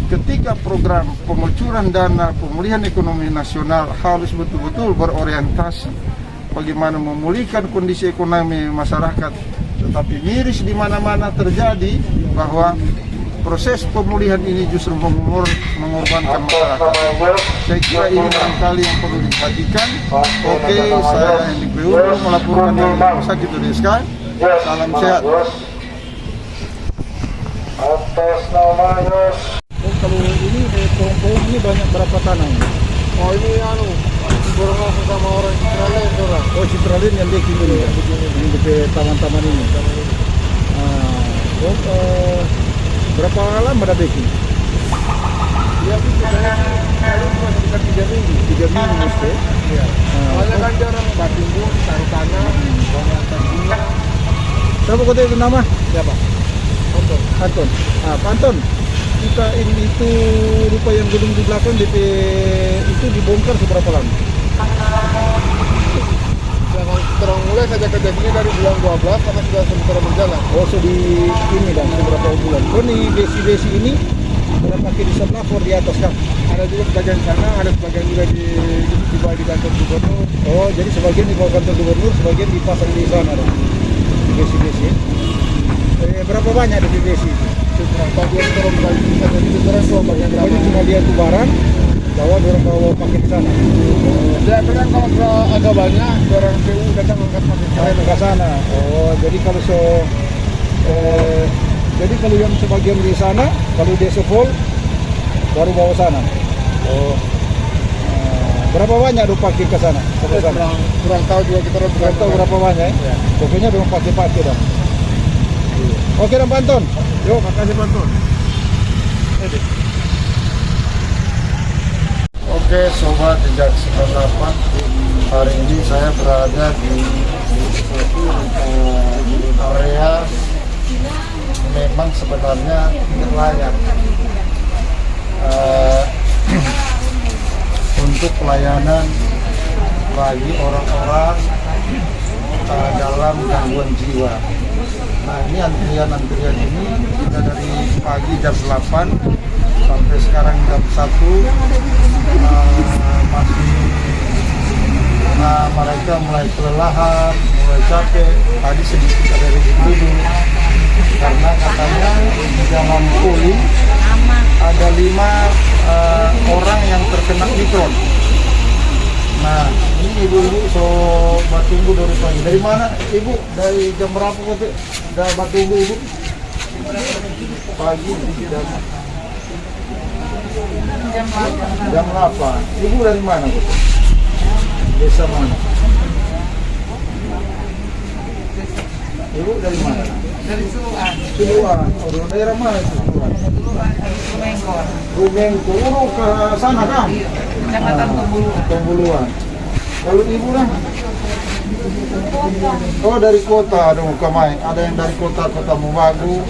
ketika program pengucuran dana pemulihan ekonomi nasional harus betul-betul berorientasi bagaimana memulihkan kondisi ekonomi masyarakat, tetapi miris di mana-mana terjadi bahwa proses pemulihan ini justru mengorbankan masyarakat. Saya kira ini barangkali yang perlu diperhatikan. Oke, saya Hendy Peuru melaporkan dari Rumah Sakit ODSK. Salam sehat. Atas nama Yos. Kalau ini pohon-pohon ini banyak berapa tanah? Oh, ini borong sama orang Citralen, orang. Oh, Citralen yang dia kini ya, ini di taman-taman ini. Berapa lama dah baking? Dia pun sebenarnya sekitar 3 minggu. 3 minggu mesti. Iya. Soalnya kan dia orang Batimbun, taruh tanah, banyak bunga. Siapa kota itu nama? Siapa? Anton. Anton. Pak Anton, kita ini itu rupa yang gedung di belakang DP itu dibongkar seberapa lama? Jangan terang mulai saja kejadiannya dari bulan 12 karena sudah sementara berjalan. Oh, so di ini dan beberapa bulan. Oh, nih besi-besi ini sudah pakai di sebelah for di atas kan? Ada juga sebagian sana, ada sebagian juga di kantor gubernur. Oh, jadi sebagian di bawah kantor gubernur, sebagian dipasang di sana dong. Besi-besi. Berapa banyak ada besi itu? Kurang tahu dia kalau kali bisa jadi beneran kok bagian Pokoknya berapa. cuma dia tuh barang, orang bawa pakai di sana. Ya kan kalau sudah agak banyak, orang PU datang angkat pakai keren. Ke sana. Oh, jadi kalau jadi kalau yang sebagian di sana, kalau dia full baru bawa sana. Oh. Berapa banyak dong pakai ke sana? Sampai sana? Kurang tahu juga kita orang Kurang tahu berapa banyak ya? Pokoknya dong pakai dah. Oke, Dong Panton. Yuk, makasih Panton. Oke, Sobat Jejak 98, hari ini saya berada di area memang sebenarnya tidak layak untuk pelayanan bagi orang-orang dalam gangguan jiwa. Nah, ini antrian ini kita dari pagi jam 8 sampai sekarang jam 1 masih mereka mulai kelelahan, mulai capek. Tadi sedikit ada duduk karena katanya di dalam poli ada 5 orang yang terkena Omikron. Nah, ini ibu-ibu tunggu dari pagi. Dari mana ibu? Dari jam berapa waktu? Udah tunggu ibu? Pagi jam 8. Ibu dari mana bu? Desa mana? Ibu dari mana? Dari Suluan. Suluan. Oh, daerah mana itu Suluan? Suluan, Rumengkor. Rumengkor ke sana kan? Iya, Kecamatan Tombuluan. Tombuluan. Kalau ibu lah? Oh, dari kota, aduh Kamai. Ada yang dari kota Mubagu.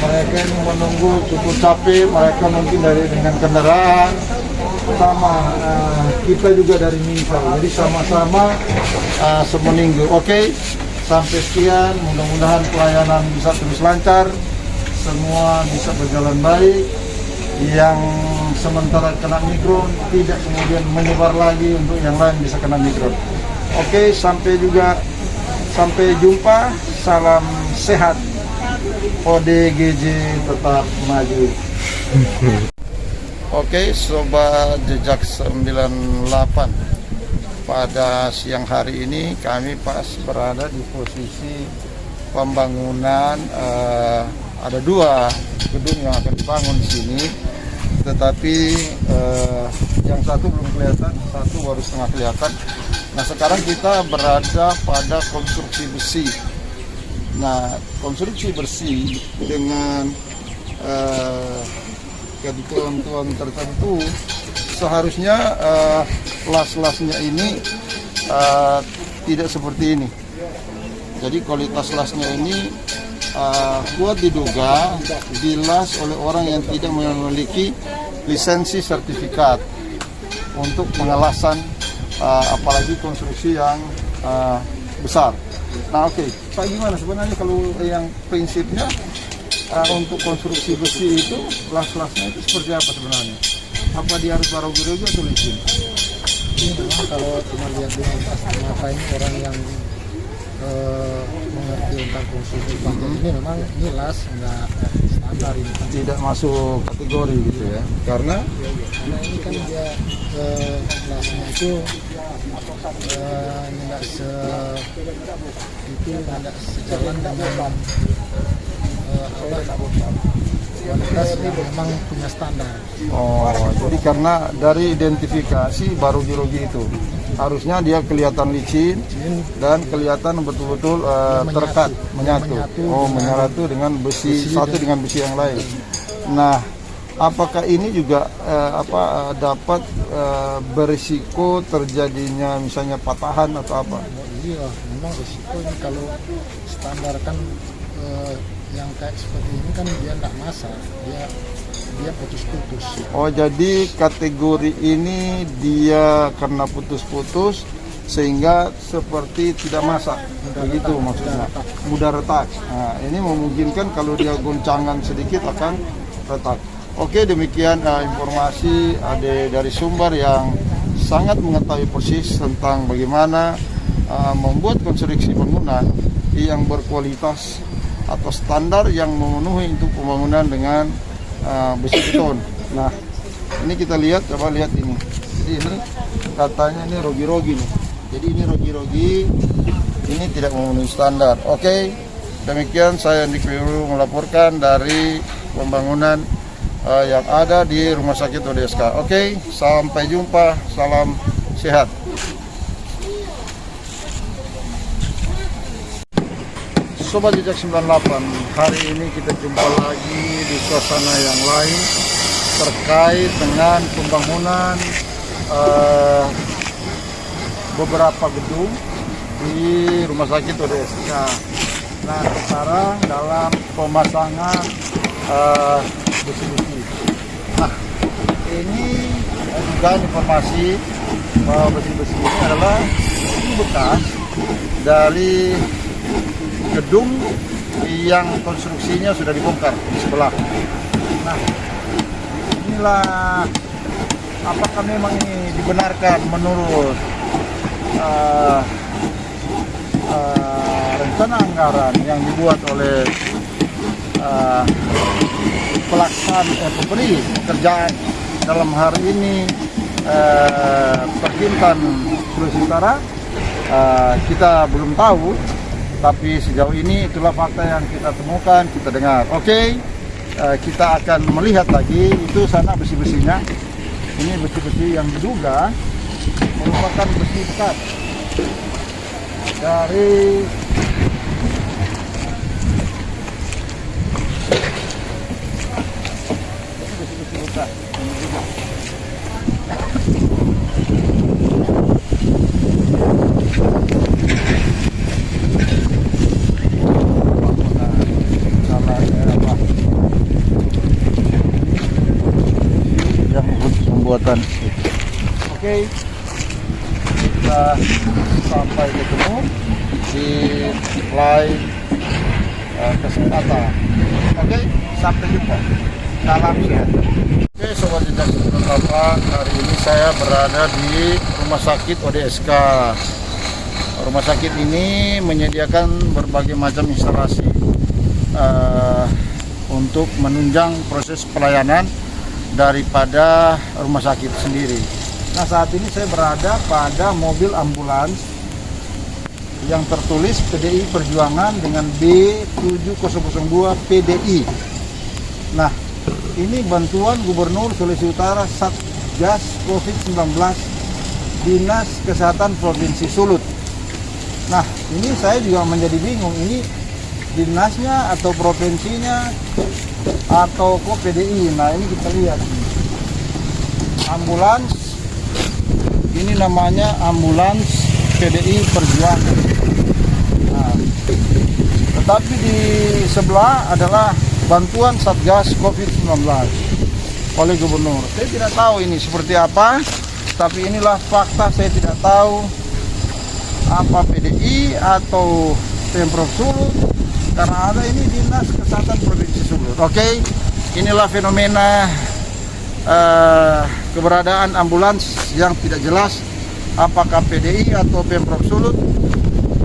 Mereka ini menunggu cukup capek. Mereka mungkin dengan kendaraan. Sama kita juga dari Mingsal. Jadi sama-sama seminggu. Oke, sampai sekian. Mudah-mudahan pelayanan bisa terus lancar. Semua bisa berjalan baik. Yang sementara kena Omikron tidak kemudian menyebar lagi untuk yang lain bisa kena Omikron. Oke, sampai jumpa. Salam sehat. ODGJ tetap maju. Oke, Sobat Jejak 98. Pada siang hari ini kami pas berada di posisi pembangunan ada 2 gedung yang akan dibangun di sini, tetapi yang satu belum kelihatan, satu baru setengah kelihatan. Nah, sekarang kita berada pada konstruksi besi. Nah, konstruksi besi dengan ketentuan tertentu seharusnya las-lasnya ini tidak seperti ini. Jadi kualitas lasnya ini kuat diduga dilas oleh orang yang tidak memiliki lisensi sertifikat untuk pengelasan apalagi konstruksi yang besar. Nah, oke, Pak, gimana sebenarnya kalau yang prinsipnya untuk konstruksi besi itu las-lasnya itu seperti apa sebenarnya? Apa dia harus baru-baru atau licin? Ini memang kalau cuma lihat dengan kasat mata ini orang yang mengerti tentang konstruksi panjang ini memang ini las nggak standar ini. Tidak masuk kategori gitu ya? Karena ini kan dia lasnya itu tidak sejalan dengan kualitas yang memang punya standar. oh, jadi karena dari identifikasi baru biologi itu harusnya dia kelihatan licin dan kelihatan betul-betul terkat, menyatu. Oh, menyatu dengan besi satu dengan besi yang lain. Nah, apakah ini juga dapat berisiko terjadinya misalnya patahan atau apa? Iya, memang risiko ini kalau standar kan yang kayak seperti ini kan dia tidak masak, dia putus-putus. Oh, jadi kategori ini dia karena putus-putus sehingga seperti tidak masak, begitu maksudnya, mudah retak. Nah, ini memungkinkan kalau dia goncangan sedikit akan retak. Oke, demikian informasi dari sumber yang sangat mengetahui persis tentang bagaimana membuat konstruksi bangunan yang berkualitas atau standar yang memenuhi untuk pembangunan dengan besi beton. Nah, ini kita lihat, coba lihat ini. Jadi ini katanya ini rogi-rogi nih. Jadi ini rogi-rogi, ini tidak memenuhi standar. Oke, demikian saya Nik Wiru melaporkan dari pembangunan yang ada di Rumah Sakit ODSK. Oke, sampai jumpa, salam sehat. Sobat Jejak 98, hari ini kita jumpa lagi di suasana yang lain terkait dengan pembangunan beberapa gedung di Rumah Sakit ODSK. Nah, sekarang dalam pemasangan besi-besi. Nah, ini juga informasi bahwa besi-besi ini adalah bekas dari gedung yang konstruksinya sudah dibongkar di sebelah. Nah, inilah apakah memang ini dibenarkan menurut rencana anggaran yang dibuat oleh pemberi pekerjaan dalam hari ini Perkintan Sulawesi Utara. Kita belum tahu, tapi sejauh ini itulah fakta yang kita temukan, kita dengar. Oke, kita akan melihat lagi itu sana besi-besinya. Ini besi-besi yang diduga merupakan besi bekas dari besi-besi bekas yang diduga. Yang pembuatan. Oke, kita sampai ketemu di line kesempatan. Oke, sampai jumpa. Salam sehat. Oke, Sobat Jejak 98, hari ini saya berada di Rumah Sakit ODSK. Rumah sakit ini menyediakan berbagai macam instalasi untuk menunjang proses pelayanan daripada rumah sakit sendiri. Nah, saat ini saya berada pada mobil ambulans yang tertulis PDI Perjuangan dengan B7002 PDI. Nah, ini bantuan Gubernur Sulawesi Utara Satgas COVID-19 Dinas Kesehatan Provinsi Sulut. Nah, ini saya juga menjadi bingung, ini dinasnya atau provinsinya atau kok PDI. Nah, ini kita lihat ambulans, ini namanya ambulans PDI Perjuangan. Nah, tetapi di sebelah adalah bantuan Satgas COVID-19 oleh Gubernur. Saya tidak tahu ini seperti apa, tapi inilah fakta. Saya tidak tahu apa PDI atau Pemprov Sulut, karena ada ini Dinas Kesehatan Provinsi Sulut. Oke, inilah fenomena keberadaan ambulans yang tidak jelas apakah PDI atau Pemprov Sulut.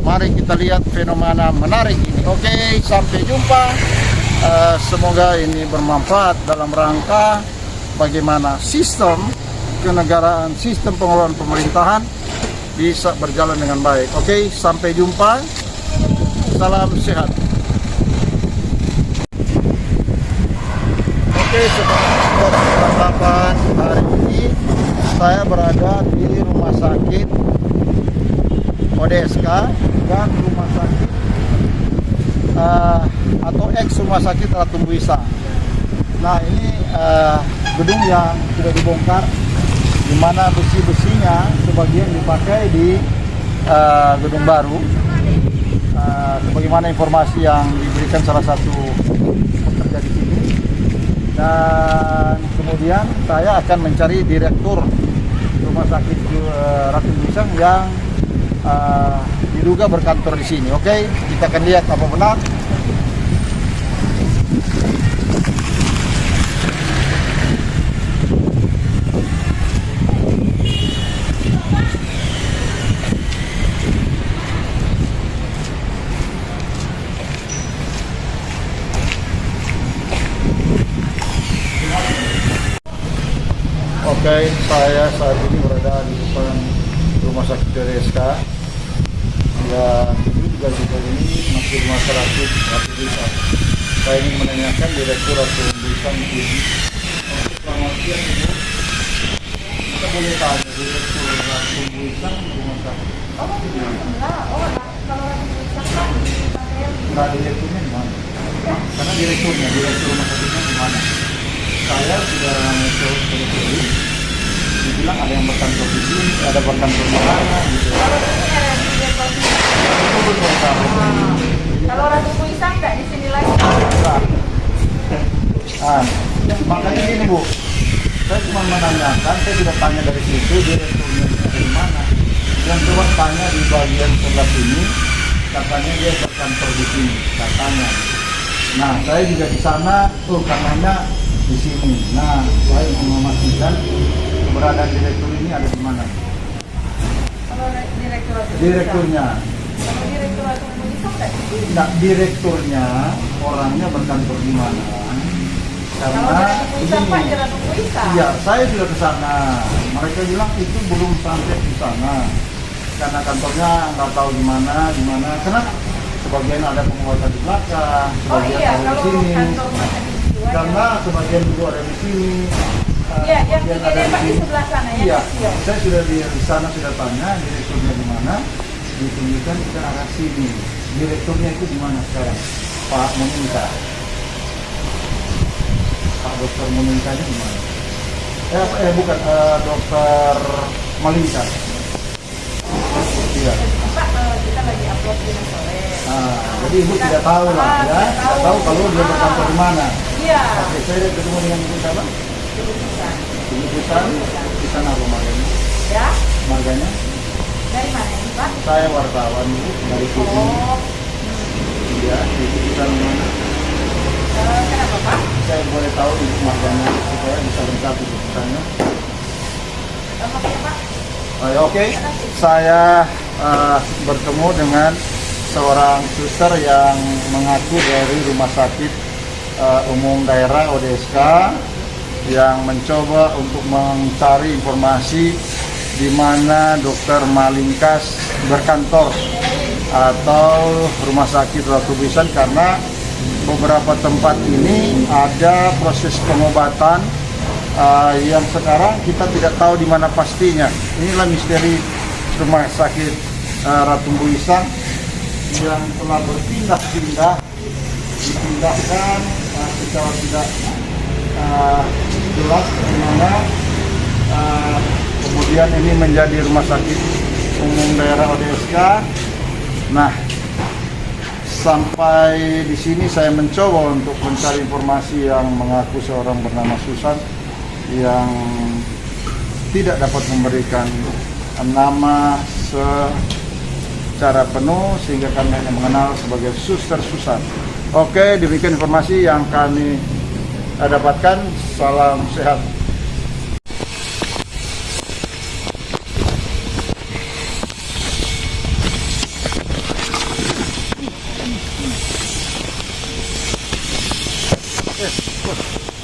Mari kita lihat fenomena menarik ini. Oke, sampai jumpa. Semoga ini bermanfaat dalam rangka bagaimana sistem kenegaraan, sistem pengelolaan pemerintahan bisa berjalan dengan baik. Oke, sampai jumpa. Salam sehat. Oke, Sobat 98, hari ini saya berada di Rumah Sakit ODSK dan Rumah Sakit atau ex Rumah Sakit Ratu Buisa. Nah, ini gedung yang sudah dibongkar, di mana besi-besinya sebagian dipakai di gedung baru. Sebagaimana informasi yang diberikan salah satu pekerja di sini. Dan kemudian saya akan mencari direktur Rumah Sakit Ratu Buisa yang diduga berkantor di sini. Oke, kita akan lihat apa benar. Oke, saya saat ini berada di depan Rumah Sakit RSK. Dan juga ini masih masyarakat Ratu Buisan. Saya ingin menanyakan Direktur Ratu Buisan ini. Selamat siang, Ibu. Kita boleh tanya Direktur Ratu Buisan Rumah Sakit. Oh, enggak. Oh, kalau Ratu Buisan kan dipakai Nah, direkturnya di mana? Karena direktur rumah sakitnya di mana? Saya sudah mencoba telepon, dibilang ada yang berkantor di sini, ada berkantor di mana gitu. kalau di sini ada di Depok. Itu belum tahu. Kalau Ratu Buisan enggak di sini lagi. Ah, makanya gini Bu, saya cuma menanyakan, saya sudah tanya dari situ direkturnya dari mana. Yang coba tanya di bagian sebelah sini, katanya dia berkantor di sini, katanya. Nah, saya juga di sana, katanya di sini. Nah, saya mau memastikan keberadaan direktur ini ada di mana. Kalau direktur Ratu Buisan. Direkturnya, Kalau direktur Ratu Buisan enggak di sini. nah direkturnya orangnya berkantor di mana? Kalau Karena Ratu Buisan Pak di begini. Ratu Buisan. Iya, saya sudah ke sana. Mereka bilang itu belum sampai di sana. Karena kantornya nggak tahu di mana. Karena sebagian ada penguasa di belakang, Oh sebagian iya, ada di kalau sini. kantor rumah sakit jiwa. Karena sebagian dulu ada di sini. Iya, yang sebagian tiga Depok di sebelah sana ya. Iya, Kecil. saya sudah di sana sudah tanya direkturnya di mana. Ditunjukkan ke arah sini. Direkturnya itu di mana sekarang? Pak Meminta. Pak Dokter Memintanya di mana? Bukan, Dokter Malingka. Iya. Pak, kita lagi upload di sore. Nah, jadi ibu tidak tahu lah ya, tidak tahu kalau dia berkantor di mana. Iya. Oke, saya ketemu dengan ibu siapa? Ibu Buisan. Ibu Buisan, di sana apa marganya? Ya. Marganya? Dari mana ini Pak? Saya wartawan ibu dari TV. Oh, Iya, ibu Buisan mana? kenapa Pak? Saya boleh tahu ibu marganya supaya bisa lengkap ibu Buisannya. Maksudnya Pak? Oke, saya bertemu dengan seorang suster yang mengaku dari Rumah Sakit Umum Daerah ODSK yang mencoba untuk mencari informasi di mana Dokter Malingkas berkantor atau Rumah Sakit Ratu Buisan, karena beberapa tempat ini ada proses pengobatan yang sekarang kita tidak tahu di mana pastinya. Inilah misteri Rumah Sakit Ratu Buisan yang telah dipindahkan secara tidak jelas di mana kemudian ini menjadi Rumah Sakit Umum Daerah ODSK. Nah, sampai di sini saya mencoba untuk mencari informasi yang mengaku seorang bernama Susan yang tidak dapat memberikan nama secara penuh sehingga kami hanya mengenal sebagai Suster Susan. Oke, demikian informasi yang kami dapatkan. Salam sehat.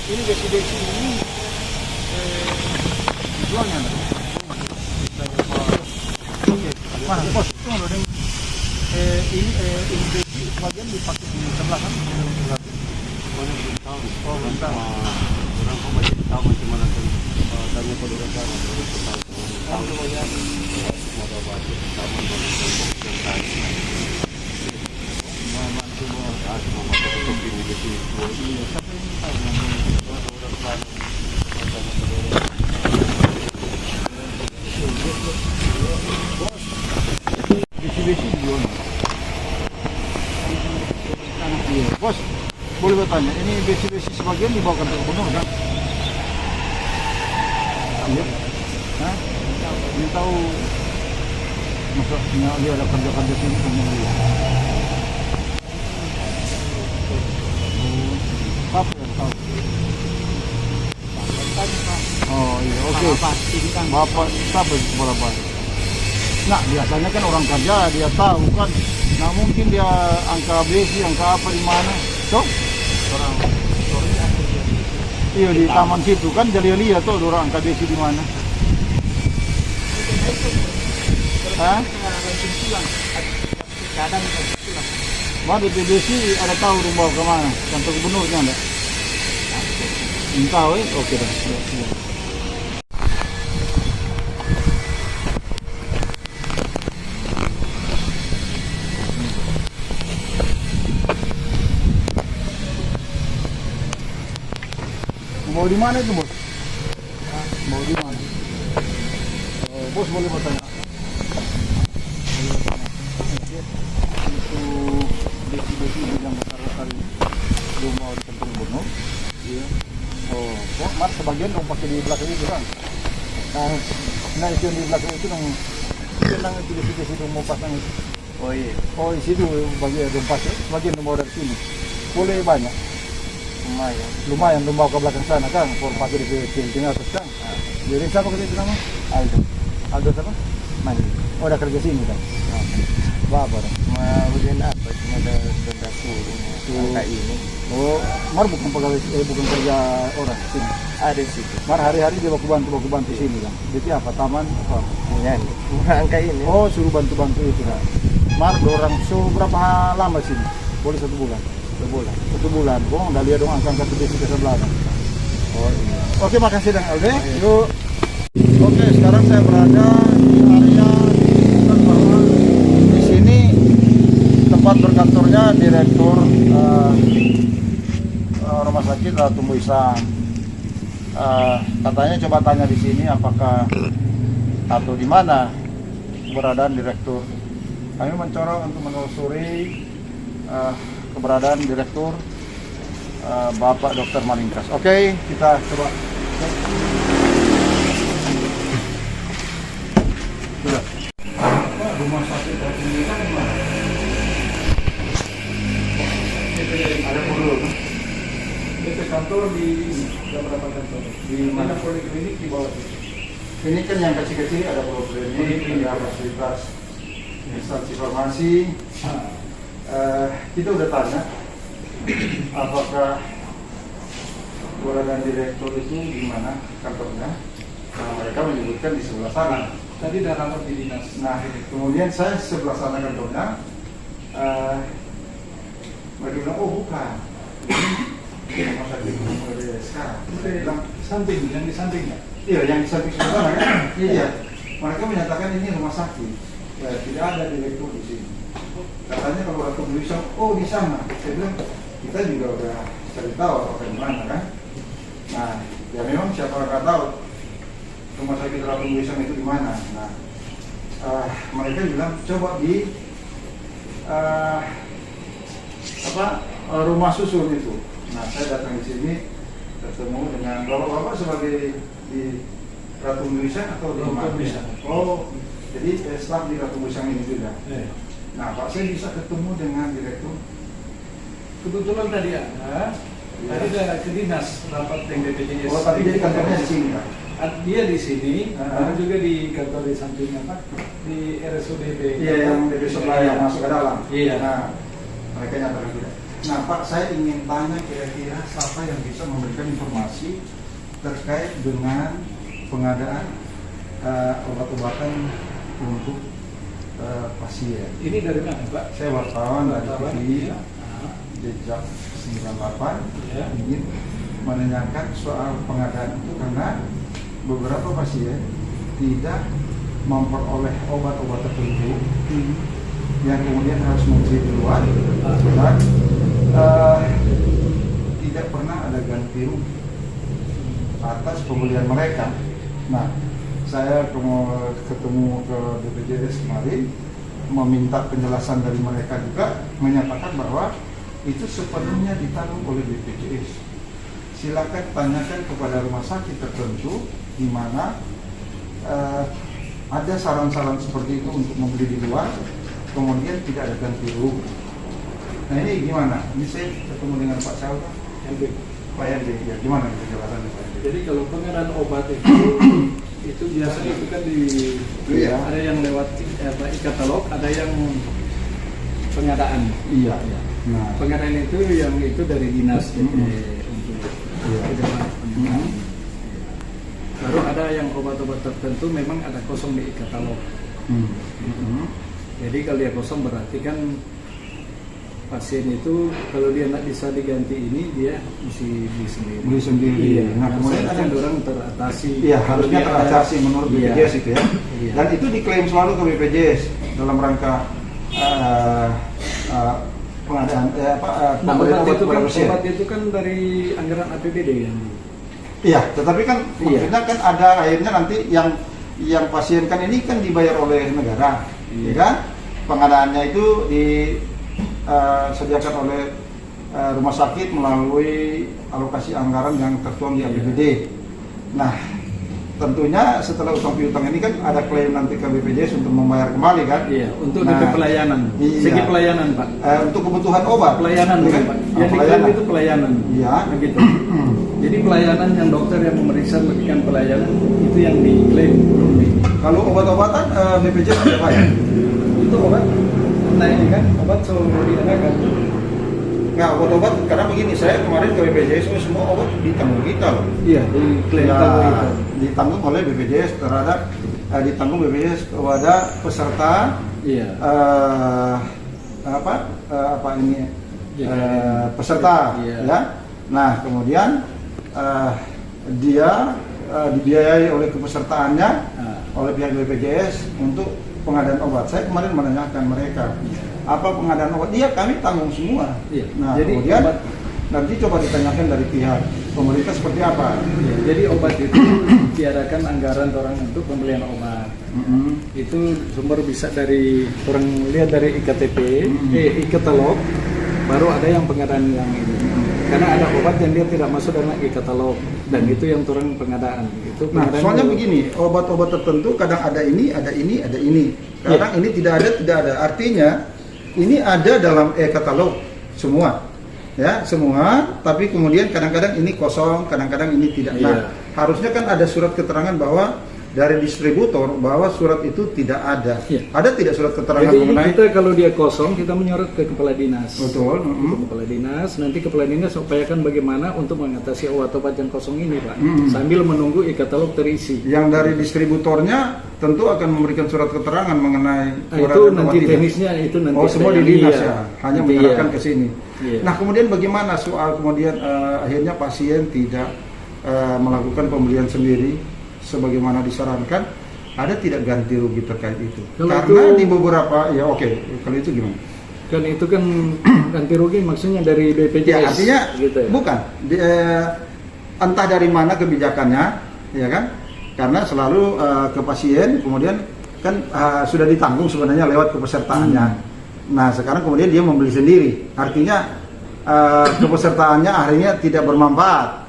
Ini desi-desi ini jualnya mana bos? Ini desi sebagian dipakai di sebelah kan? Oh, bentar. Orang kok masih tahu macam mana kan? Tanya pada orang kan? Tahu banyak. Mau baca taman besi-besi jual. Bos, boleh bertanya, ini besi-besi sebagian dibawa ke gubernur kan? Iya. Hah? Ini tahu Maksudnya dia ada kerja sini punya dia. Apa yang tahu? Oh iya, oke. Bapak siapa berapa? Nah biasanya kan orang kerja dia tahu kan. Nah mungkin dia angka besi, angka apa di mana? So? Iya di taman situ kan jadi lihat tuh orang angka besi di mana. Hah? Waduh TBC ada tahu rumah kemana? Kantor gubernurnya enggak? Entah oke dah. Mau di mana itu bos? Mau di mana? Bos boleh bertanya? Besi yang besar-besar ini rumah di kantor gubernur. Iya. Oh, kok mas sebagian dong pakai di belakang itu kan? Nah itu yang di belakang itu dong, yang itu di situ mau pasang itu. Oh iya. Oh di situ bagian rumpas ya, sebagian mau dari sini. Boleh banyak. Lumayan mau ke belakang sana kan, for pakai di tinggal atas kan. Jadi siapa kerja itu nama? Aldo siapa? Mandi. Oh udah kerja sini kan? Apa dong? Bagian apa? Cuma ada benda suruh kayak ini. Oh, Mar bukan pegawai, bukan kerja orang sini. Ada di situ. Mar hari-hari dia baku bantu sini kan. Jadi apa? Taman apa? Ya, angka ini. Oh, suruh bantu itu kan. Mar orang berapa lama sini? Boleh 1 bulan. 1 bulan. 1 bulan. Bohong, dah lihat dong angka di ke sebelah. Oh iya. Oke, makasih Dang Alde. Yuk. Oke, sekarang saya berada di area bahwa di sini tempat berkantornya direktur rumah sakit Tumbuh Isang. Katanya coba tanya di sini apakah atau di mana keberadaan direktur. Kami mencoba untuk menelusuri keberadaan direktur Bapak Dr. Maningkas. Oke, kita coba. Sudah. Rumah sakit Tumbuh Isang di mana? Ada dulu. Itu kantor di beberapa kantor. Di mana? Poliklinik di bawah itu. Ini kan yang kecil-kecil ada poliklinik, ada fasilitas instansi farmasi. Kita udah tanya apakah keberadaan direktur itu di mana kantornya. Mereka menyebutkan di sebelah sana. Tadi ada lapor di dinas. Nah, kemudian saya sebelah sana kantornya. Mereka bilang, oh bukan. Rumah sakit sekarang. Saya bilang, Samping, yang di sampingnya. iya, yang di samping sebelah sana kan? Iya. Mereka menyatakan ini rumah sakit. Ya, tidak ada direktur di sini. Katanya kalau Ratu Isang, oh di sana. Saya bilang, kita juga udah cari tahu apa di mana kan. Nah, ya memang siapa nggak tahu rumah sakit Ratu Isang itu di mana. Nah, mereka bilang coba di rumah susun itu. Nah, saya datang di sini ketemu dengan bapak-bapak sebagai di Ratu Isang atau di mana? Oh, jadi staf di Ratu Isang ini juga. Nah, Pak, saya bisa ketemu dengan direktur. Kebetulan tadi ada. Tadi ada ke dinas rapat yang BPJS. Oh, tapi jadi kantornya di sini, Pak. Dia di sini, ada juga di kantor di sampingnya Pak, di RSUD BP. Iya, yang di sebelah yang masuk ke dalam. Iya. Nah, mereka nyatakan tidak. Nah, Pak, saya ingin tanya kira-kira siapa yang bisa memberikan informasi terkait dengan pengadaan obat-obatan untuk pasien. Ini dari mana Pak? Saya wartawan dari TV Ya. Jejak 98 Ya. ingin menanyakan soal pengadaan itu karena beberapa pasien tidak memperoleh obat-obat tertentu yang kemudian harus membeli di luar dan tidak pernah ada ganti rugi atas pembelian mereka. Nah, saya ketemu ke BPJS kemarin meminta penjelasan dari mereka juga, menyatakan bahwa itu sepenuhnya ditanggung oleh BPJS. Silakan tanyakan kepada rumah sakit tertentu di mana ada saran-saran seperti itu untuk membeli di luar, kemudian tidak ada ganti rugi. Nah ini gimana? Ini saya ketemu dengan Pak Salva, Pak Yandi, ya gimana penjelasannya Pak Yandi? Jadi kalau pengadaan obat itu biasanya itu kan Iya. ada yang lewat e-katalog, ada yang pengadaan. Iya, iya. Nah, Pengadaan itu yang itu dari dinas untuk Iya. pengadaan. Baru ada yang obat-obat tertentu memang ada kosong di e-katalog. Jadi kalau dia kosong berarti kan pasien itu kalau dia nak bisa diganti ini dia mesti beli sendiri. beli sendiri. Iya. Nah, kemudian ada orang teratasi. Iya, harusnya Dia teratasi menurut Iya. BPJS itu ya. Iya. Dan itu diklaim selalu ke BPJS dalam rangka pengadaan Nah, pemberian obat itu kepada kan pasien. obat itu kan dari anggaran APBD yang Iya, tetapi kan Iya. maksudnya kan ada akhirnya nanti yang pasien kan ini kan dibayar oleh negara, Iya. ya kan? Pengadaannya itu disediakan oleh rumah sakit melalui alokasi anggaran yang tertuang di Iya. APBD. Nah, tentunya setelah utang piutang ini kan ada klaim nanti ke BPJS untuk membayar kembali kan? Iya, untuk Nah, DP pelayanan. iya. Segi pelayanan, Pak. Untuk kebutuhan obat. Pelayanan ya bukan, kan? Pak. Ah, Yang diklaim pelayanan. itu pelayanan. Iya. Begitu. Jadi pelayanan yang dokter yang memeriksa memberikan pelayanan itu yang diklaim. Kalau obat-obatan BPJS tidak bayar. Itu obat. Nah ini kan obat selalu diadakan. Nah, obat-obat karena begini, saya kemarin ke BPJS, semua obat ditanggung kita loh. Iya, diklaim Ya, kalau itu. ditanggung oleh BPJS terhadap ditanggung BPJS kepada peserta Iya. apa ini peserta Iya. ya. Nah, kemudian dia dibiayai oleh kepesertaannya Nah, oleh pihak BPJS untuk pengadaan obat. Saya kemarin menanyakan mereka apa pengadaan obat, iya kami tanggung semua. Iya. Nah, Jadi kemudian obat- nanti coba ditanyakan dari pihak pemerintah seperti apa. iya. Jadi obat itu tiadakan anggaran orang untuk pembelian obat. Itu sumber bisa dari orang lihat dari iktp, e-katalog, baru ada yang pengadaan yang ini. Karena ada obat yang dia tidak masuk dalam e-katalog dan itu yang turun pengadaan. Itu Nah, pengadaan soalnya itu- begini, obat-obat tertentu kadang ada ini, ada ini, ada ini. Kadang ini tidak ada. Artinya ini ada dalam e-katalog semua. Ya, semua, tapi kemudian kadang-kadang ini kosong, kadang-kadang ini tidak. Iya. Nah, harusnya kan ada surat keterangan bahwa dari distributor bahwa surat itu tidak ada. Iya. Ada tidak surat keterangan Jadi mengenai kita kalau dia kosong kita menyorot ke kepala dinas. betul? Ke kepala dinas, nanti kepala dinas upayakan bagaimana untuk mengatasi obat-obat yang kosong ini, Pak. Sambil menunggu e-katalog terisi. Yang dari distributornya tentu akan memberikan surat keterangan mengenai Nah, surat itu atau nanti tidak. teknisnya itu nanti Oh, semua ada di yang- dinas iya. ya, hanya Nanti menyerahkan iya. ke sini. Iya. Nah, kemudian bagaimana soal kemudian akhirnya pasien tidak melakukan pembelian sendiri sebagaimana disarankan? Ada tidak ganti rugi terkait itu? Kalau Karena itu- di beberapa, ya oke, kalau itu gimana? Kan itu kan ganti rugi maksudnya dari BPJS. Ya artinya gitu ya. bukan, entah dari mana kebijakannya, ya kan? Karena selalu ke pasien, kemudian kan sudah ditanggung sebenarnya lewat kepesertaannya. Nah sekarang kemudian dia membeli sendiri, artinya kepesertaannya akhirnya tidak bermanfaat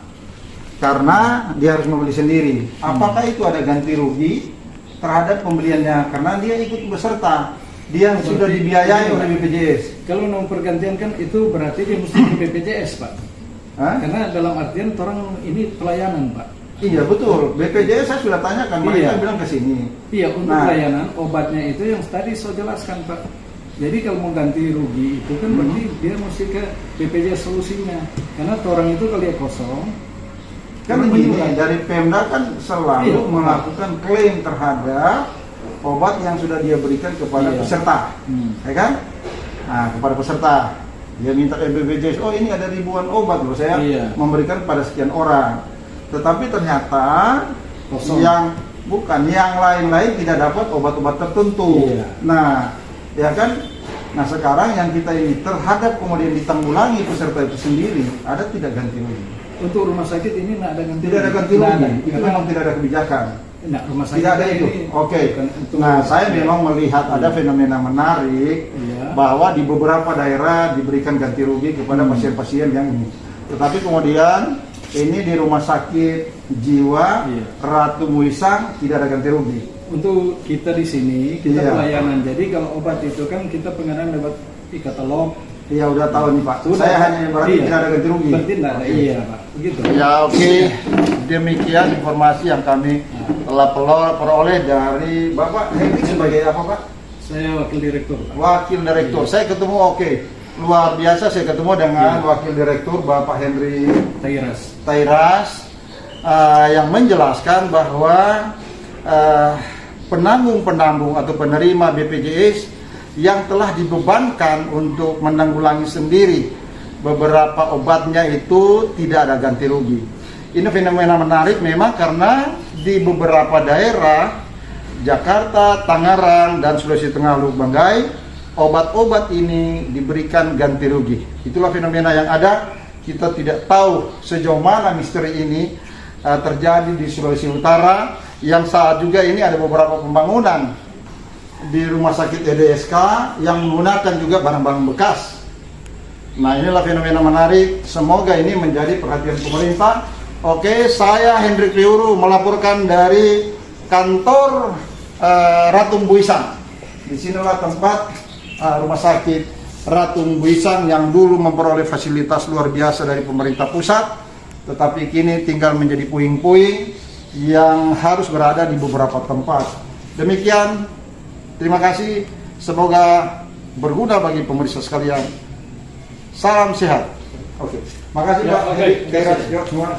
karena dia harus membeli sendiri. Apakah itu ada ganti rugi terhadap pembeliannya? Karena dia ikut beserta, dia sudah dibiayai oleh BPJS. Kalau mau pergantian kan itu berarti dia mesti di BPJS, Pak. Hah? Karena dalam artian orang ini pelayanan, Pak. Iya betul, BPJS saya sudah tanyakan, mereka Iya. bilang ke sini. Iya, untuk Nah. pelayanan obatnya itu yang tadi saya jelaskan, Pak. Jadi kalau mau ganti rugi itu kan berarti dia mesti ke BPJS solusinya. Karena orang itu kalau dia kosong, Kan orang begini, menyurat. dari Pemda kan selalu Iya. melakukan klaim terhadap obat yang sudah dia berikan kepada Iya. peserta, ya kan? Nah, kepada peserta, dia minta ke BPJS, oh ini ada ribuan obat loh, saya Iya. memberikan pada sekian orang. Tetapi ternyata Kosong. yang lain-lain tidak dapat obat-obat tertentu. Iya. Nah, ya kan? Nah sekarang yang kita ini terhadap kemudian ditanggulangi peserta itu sendiri, ada tidak ganti rugi? untuk rumah sakit ini nggak ada ganti Tidak ada ganti Nggak rugi, ada. itu Karena memang tidak ada kebijakan. Nah, rumah sakit Tidak ada ini itu. Oke. bukan untuk- Nah, saya memang melihat ada fenomena menarik Iya. bahwa di beberapa daerah diberikan ganti rugi kepada pasien-pasien yang ini. Tetapi kemudian ini di rumah sakit jiwa Iya. Ratu Muisang tidak ada ganti rugi. Untuk kita di sini kita Iya. pelayanan. Jadi kalau obat itu kan kita pengadaan lewat e-katalog. Iya udah tahu nih Pak. Sudah. Saya hanya berarti Iya. tidak ada ganti rugi. Berarti tidak ada, Oke. iya Pak. Begitu. Ya oke. Demikian informasi yang kami telah peroleh dari Bapak Henry sebagai apa Pak? Saya wakil direktur Pak. Wakil Direktur. Saya ketemu oke. Luar biasa saya ketemu dengan Iya. Wakil Direktur Bapak Henry Tairas. yang menjelaskan bahwa penanggung-penambung atau penerima BPJS yang telah dibebankan untuk menanggulangi sendiri beberapa obatnya itu tidak ada ganti rugi. Ini fenomena menarik memang karena di beberapa daerah Jakarta, Tangerang, dan Sulawesi Tengah Lubanggai obat-obat ini diberikan ganti rugi. Itulah fenomena yang ada. Kita tidak tahu sejauh mana misteri ini terjadi di Sulawesi Utara. Yang saat juga ini ada beberapa pembangunan di rumah sakit EDSK yang menggunakan juga barang-barang bekas. Nah inilah fenomena menarik. Semoga ini menjadi perhatian pemerintah. Oke, saya Hendrik Riuru melaporkan dari kantor Ratu Muisang. Di sinilah tempat rumah sakit Ratu Muisang yang dulu memperoleh fasilitas luar biasa dari pemerintah pusat, tetapi kini tinggal menjadi puing-puing yang harus berada di beberapa tempat. Demikian, terima kasih. Semoga berguna bagi pemirsa sekalian. Salam sehat. Oke, makasih Ya, Pak. oke. Kairat semua.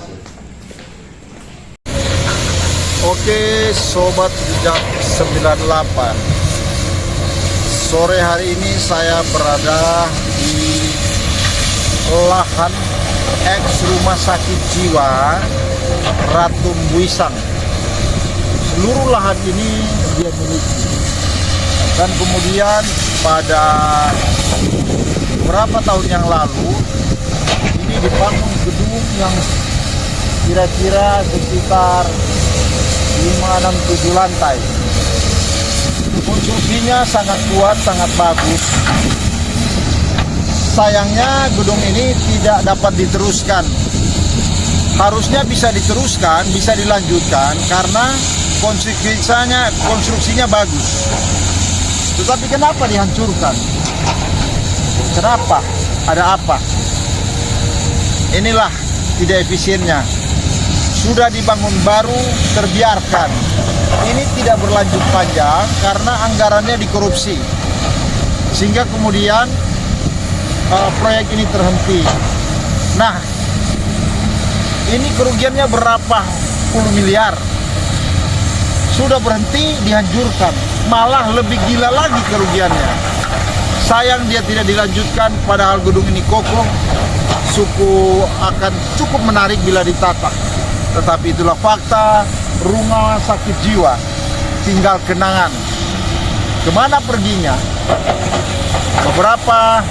Oke, Sobat Jejak 98. Sore hari ini saya berada di lahan ex rumah sakit jiwa Ratu Muisang. Seluruh lahan ini dia miliki. Dan kemudian pada beberapa tahun yang lalu ini dibangun gedung yang kira-kira sekitar 5, 6, 7 lantai. Konstruksinya sangat kuat, sangat bagus. Sayangnya gedung ini tidak dapat diteruskan. Harusnya bisa diteruskan, bisa dilanjutkan karena konstruksinya bagus. Tetapi kenapa dihancurkan? Kenapa? Ada apa? Inilah tidak efisiennya. Sudah dibangun baru, terbiarkan. Ini tidak berlanjut panjang karena anggarannya dikorupsi. Sehingga kemudian proyek ini terhenti. Nah, ini kerugiannya berapa puluh miliar. Sudah berhenti, dihancurkan. Malah lebih gila lagi kerugiannya. Sayang dia tidak dilanjutkan, padahal gedung ini kokoh. Suku akan cukup menarik bila ditata. Tetapi itulah fakta, rumah sakit jiwa tinggal kenangan. Kemana perginya? Beberapa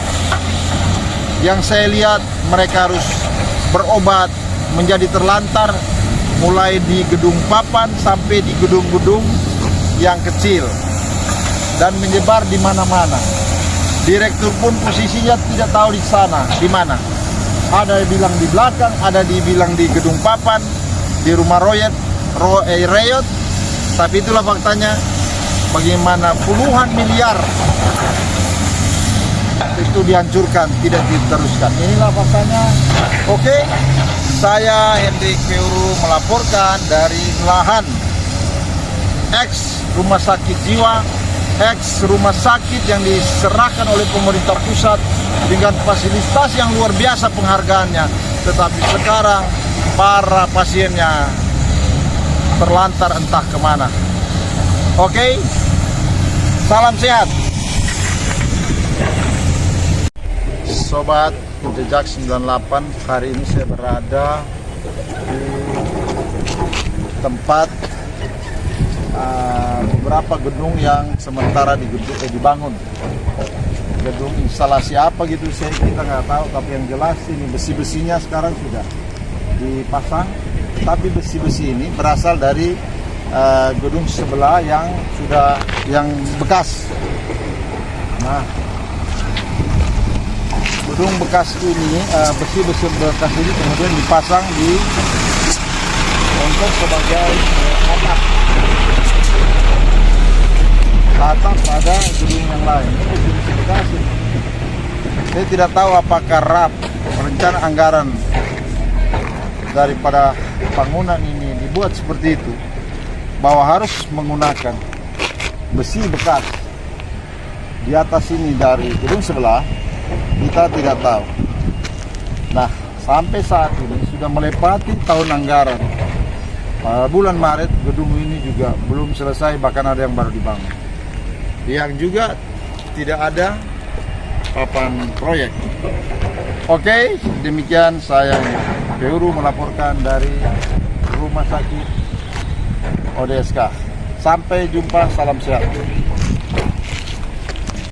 yang saya lihat mereka harus berobat menjadi terlantar, mulai di gedung papan sampai di gedung-gedung yang kecil dan menyebar di mana-mana. Direktur pun posisinya tidak tahu di sana, di mana. Ada yang bilang di belakang, ada yang bilang di gedung papan, di rumah Reyot, tapi itulah faktanya. Bagaimana puluhan miliar itu dihancurkan, tidak diteruskan. Inilah faktanya. Oke, saya Hendrik Riuru melaporkan dari lahan ex rumah sakit jiwa, ex rumah sakit yang diserahkan oleh pemerintah pusat dengan fasilitas yang luar biasa penghargaannya, tetapi sekarang para pasiennya terlantar entah kemana. Oke, salam sehat. Sobat Jejak 98, hari ini saya berada di tempat beberapa gedung yang sementara dibangun. Gedung instalasi apa gitu kita nggak tahu, tapi yang jelas ini besi-besinya sekarang sudah dipasang, tapi besi-besi ini berasal dari gedung sebelah yang bekas. Nah, gedung bekas ini, besi-besi bekas ini kemudian dipasang di untuk sebagai atap pada gedung yang lain. Ini justifikasi. Saya tidak tahu apakah RAP, rencana anggaran daripada bangunan ini dibuat seperti itu, bahwa harus menggunakan besi bekas di atas ini dari gedung sebelah, kita tidak tahu. Nah, sampai saat ini sudah melewati tahun anggaran. Pada bulan Maret gedung ini juga belum selesai, bahkan ada yang baru dibangun. Yang juga tidak ada papan proyek. Oke, demikian saya Peuru melaporkan dari Rumah Sakit ODSK. Sampai jumpa, salam sehat.